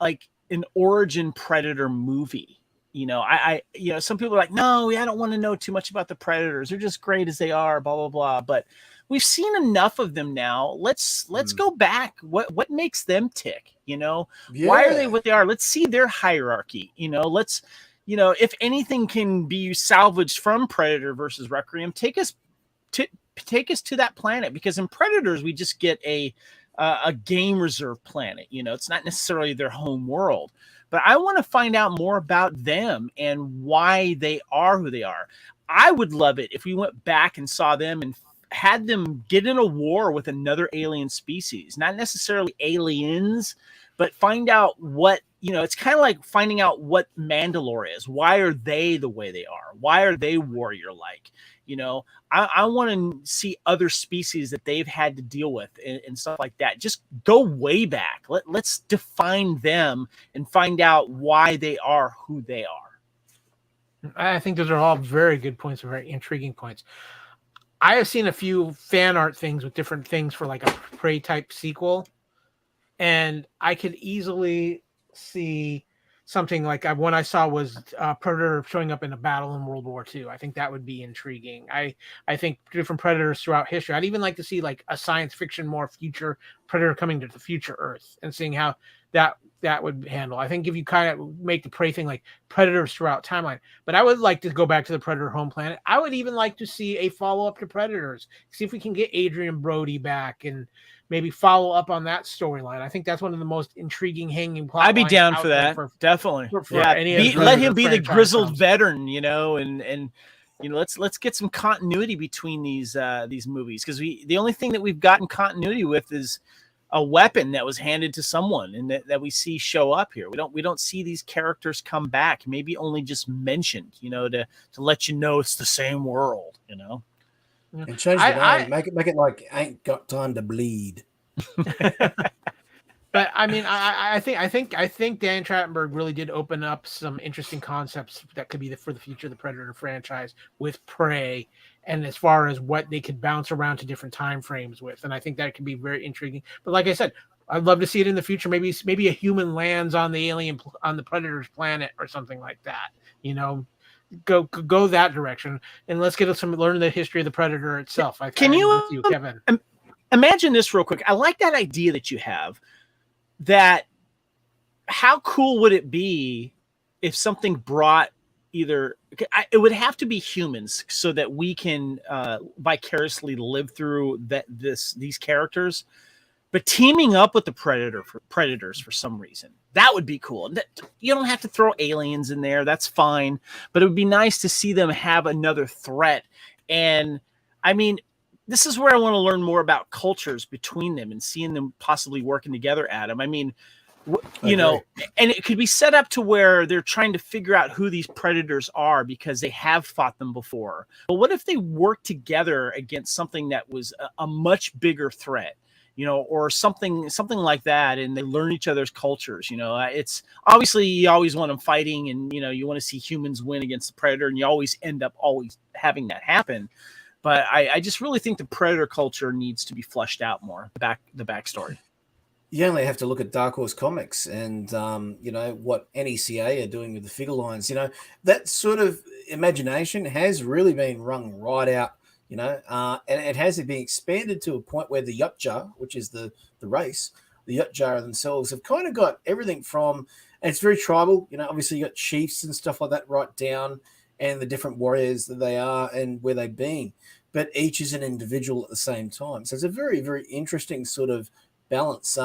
like an origin Predator movie. Some people are like, no, I don't want to know too much about the Predators. They're just great as they are, blah, blah, blah. But we've seen enough of them now. Let's go back. What makes them tick? Why are they what they are? Let's see their hierarchy. If anything can be salvaged from Predator versus Requiem, take us to that planet, because in Predators we just get a game reserve planet. It's not necessarily their home world, but I want to find out more about them and why they are who they are. I would love it if we went back and saw them and had them get in a war with another alien species, not necessarily aliens, but find out what, it's kind of like finding out what Mandalore is. Why are they the way they are? Why are they warrior-like? I want to see other species that they've had to deal with and stuff like that. Just go way back. Let's define them and find out why they are who they are. I think those are all very good points and very intriguing points. I have seen a few fan art things with different things for like a Prey type sequel, and I could easily see something like one I saw was Predator showing up in a battle in World War II. I think that would be intriguing. I think different Predators throughout history. I'd even like to see like a science fiction, more future Predator coming to the future Earth and seeing how that would handle. I think if you kind of make the Prey thing like Predators throughout timeline, but I would like to go back to the Predator home planet. I would even like to see a follow-up to Predators. See if we can get Adrian Brody back and maybe follow up on that storyline. I think that's one of the most intriguing hanging plot. I'd be down for that. Definitely. Let him be the grizzled veteran, and let's get some continuity between these movies, because the only thing that we've gotten continuity with is a weapon that was handed to someone and that we see show up here. We don't see these characters come back, maybe only just mentioned, to let you know it's the same world, And change the name. Make it like Ain't Got Time to Bleed. But I mean, I think Dan Trachtenberg really did open up some interesting concepts that could be for the future of the Predator franchise with Prey, and as far as what they could bounce around to different time frames with, and I think that could be very intriguing. But like I said, I'd love to see it in the future. Maybe a human lands on the Predator's planet or something like that. Go that direction, and let's learn the history of the Predator itself. Can you, Kevin? Imagine this real quick. I like that idea that you have. That how cool would it be if something brought it would have to be humans so that we can vicariously live through these characters, but teaming up with the predators for some reason, that would be cool. You don't have to throw aliens in there. That's fine. But it would be nice to see them have another threat. And I mean, this is where I want to learn more about cultures between them and seeing them possibly working together, Adam. I mean, and it could be set up to where they're trying to figure out who these predators are because they have fought them before. But what if they work together against something that was a much bigger threat, or something like that, and they learn each other's cultures? It's obviously you always want them fighting, and you want to see humans win against the predator, and you always end up having that happen. But I just really think the predator culture needs to be fleshed out more, the backstory. You only have to look at Dark Horse Comics and, what NECA are doing with the figure lines. That sort of imagination has really been wrung right out, and it has been expanded to a point where the Yotja, which is the race, the Yotja themselves have kind of got everything from, and it's very tribal, obviously you got chiefs and stuff like that right down, and the different warriors that they are and where they've been. But each is an individual at the same time. So it's a very, very interesting sort of balance.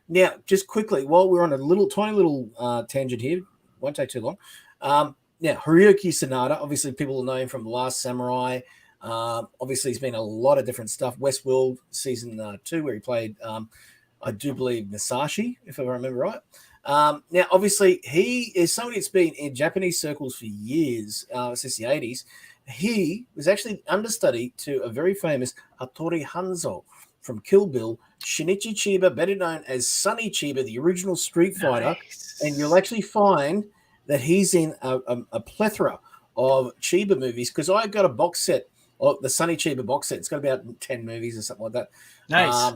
Now, just quickly, while we're on a tiny little tangent here, won't take too long. Now, Hiroyuki Sanada, obviously people will know him from The Last Samurai. Obviously, he's been a lot of different stuff. Westworld season 2, where he played, I do believe, Masashi, if I remember right. Now, obviously, he is somebody that's been in Japanese circles for years, since the 80s. He was actually understudy to a very famous Hattori Hanzo from Kill Bill, Shinichi Chiba, better known as Sonny Chiba, the original Street Fighter. Nice. And you'll actually find that he's in a plethora of Chiba movies, because I got a box set, of the Sonny Chiba box set. It's got about 10 movies or something like that. Nice.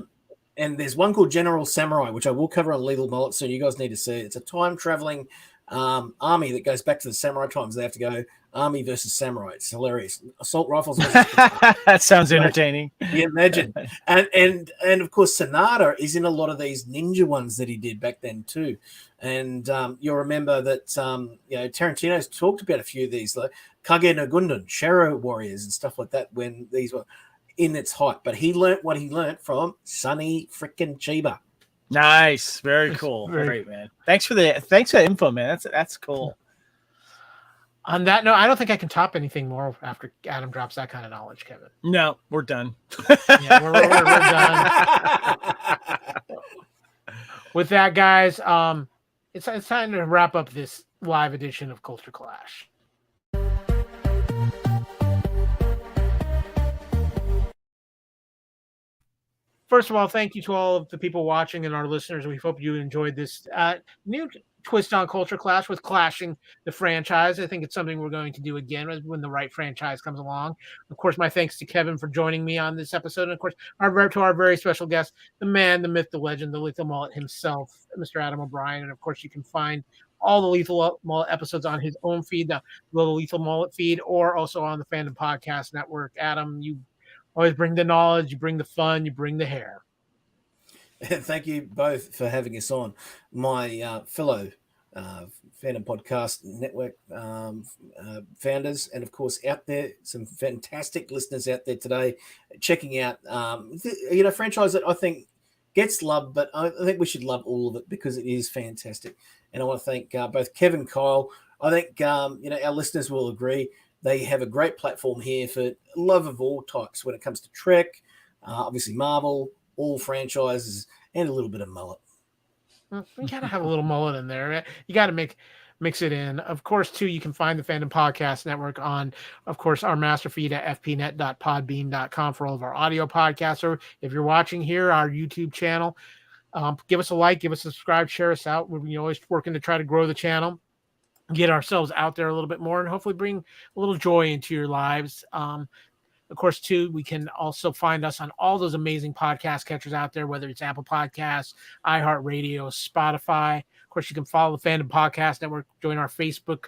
And there's one called General Samurai, which I will cover on Lethal Mullet soon. You guys need to see it. It's a time-traveling army that goes back to the samurai times. They have to go army versus samurai. It's hilarious. Assault rifles. That sounds entertaining. You imagine. And of course, Sanada is in a lot of these ninja ones that he did back then too. And you'll remember that Tarantino's talked about a few of these, like Kage no Gundam, Shadow Warriors, and stuff like that, when these were in its height. But he learnt what he learnt from Sonny freaking Chiba. Nice, very cool. Great, man. Thanks for the info, man. That's cool. On that note, I don't think I can top anything more after Adam drops that kind of knowledge, Kevin. No, we're done. Yeah, we're done. With that, guys, it's time to wrap up this live edition of Culture Clash. First of all, thank you to all of the people watching and our listeners. We hope you enjoyed this new twist on Culture Clash with clashing the franchise. I think it's something we're going to do again when the right franchise comes along. Of course, my thanks to Kevin for joining me on this episode. And of course, to our very special guest, the man, the myth, the legend, the Lethal Mullet himself, Mr. Adam O Brien. And of course, you can find all the Lethal Mullet episodes on his own feed, the Lethal Mullet feed, or also on the Fandom Podcast Network. Adam, you always bring the knowledge, you bring the fun, you bring the hair. Thank you both for having us on. My fellow Fandom Podcast Network founders, and of course out there, some fantastic listeners out there today checking out, franchise that I think gets love, but I think we should love all of it because it is fantastic. And I want to thank both Kevin and Kyle. I think, our listeners will agree. They have a great platform here for love of all types when it comes to Trek, obviously Marvel, all franchises, and a little bit of mullet. You got to have a little mullet in there. You got to mix it in. Of course, too, you can find the Fandom Podcast Network on, of course, our master feed at fpnet.podbean.com for all of our audio podcasts. Or if you're watching here, our YouTube channel, give us a like, give us a subscribe, share us out. We're always working to try to grow the channel, get ourselves out there a little bit more, and hopefully bring a little joy into your lives. Of course, too, we can also find us on all those amazing podcast catchers out there, whether it's Apple Podcasts, iHeartRadio, Spotify. Of course, you can follow the Fandom Podcast Network, join our Facebook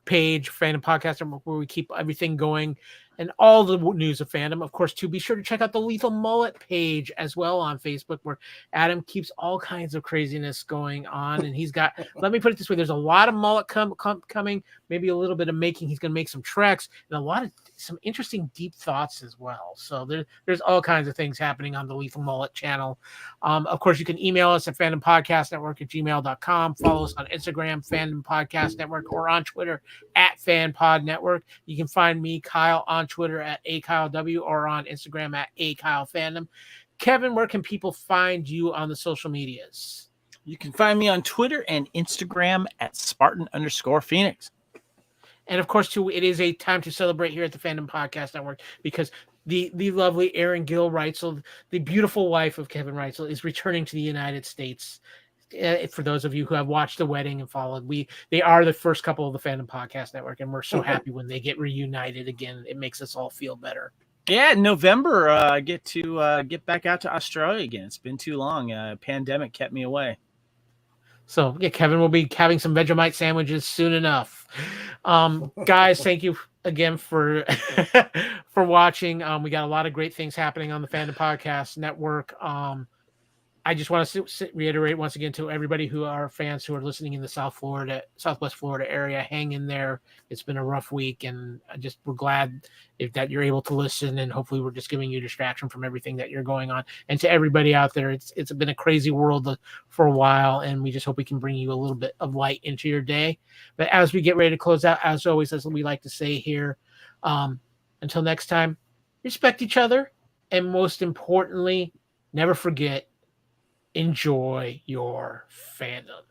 page, Fandom Podcast Network, where we keep everything going and all the news of fandom. Of course, too, be sure to check out the Lethal Mullet page as well on Facebook, where Adam keeps all kinds of craziness going on. And he's got, let me put it this way, there's a lot of mullet coming, maybe a little bit of making. He's going to make some treks and some interesting deep thoughts as well. So there's all kinds of things happening on the Lethal Mullet channel. Of course, you can email us at fandompodcastnetwork@gmail.com. Follow us on Instagram, Fandom Podcast Network, or on Twitter at FanPod Network. You can find me, Kyle, on Twitter at AKyleW, or on Instagram at AKyleFandom. Kevin, where can people find you on the social medias? You can find me on Twitter and Instagram at Spartan_Phoenix. And of course, too, it is a time to celebrate here at the Fandom Podcast Network because the lovely Erin Gill Reitzel, the beautiful wife of Kevin Reitzel, is returning to the United States. For those of you who have watched the wedding and followed, they are the first couple of the Fandom Podcast Network, and we're so happy when they get reunited again. It makes us all feel better. Yeah, in November, I get to get back out to Australia again. It's been too long. Pandemic kept me away. So yeah, Kevin will be having some Vegemite sandwiches soon enough. Guys, thank you again for watching. We got a lot of great things happening on the Fandom Podcast Network. I just want to reiterate once again to everybody who are fans who are listening in the Southwest Florida area, hang in there. It's been a rough week, and we're glad that you're able to listen, and hopefully we're just giving you distraction from everything that you're going on. And to everybody out there, it's been a crazy world for a while, and we just hope we can bring you a little bit of light into your day. But as we get ready to close out, as always, as we like to say here, until next time, respect each other, and most importantly, never forget, enjoy your fandom.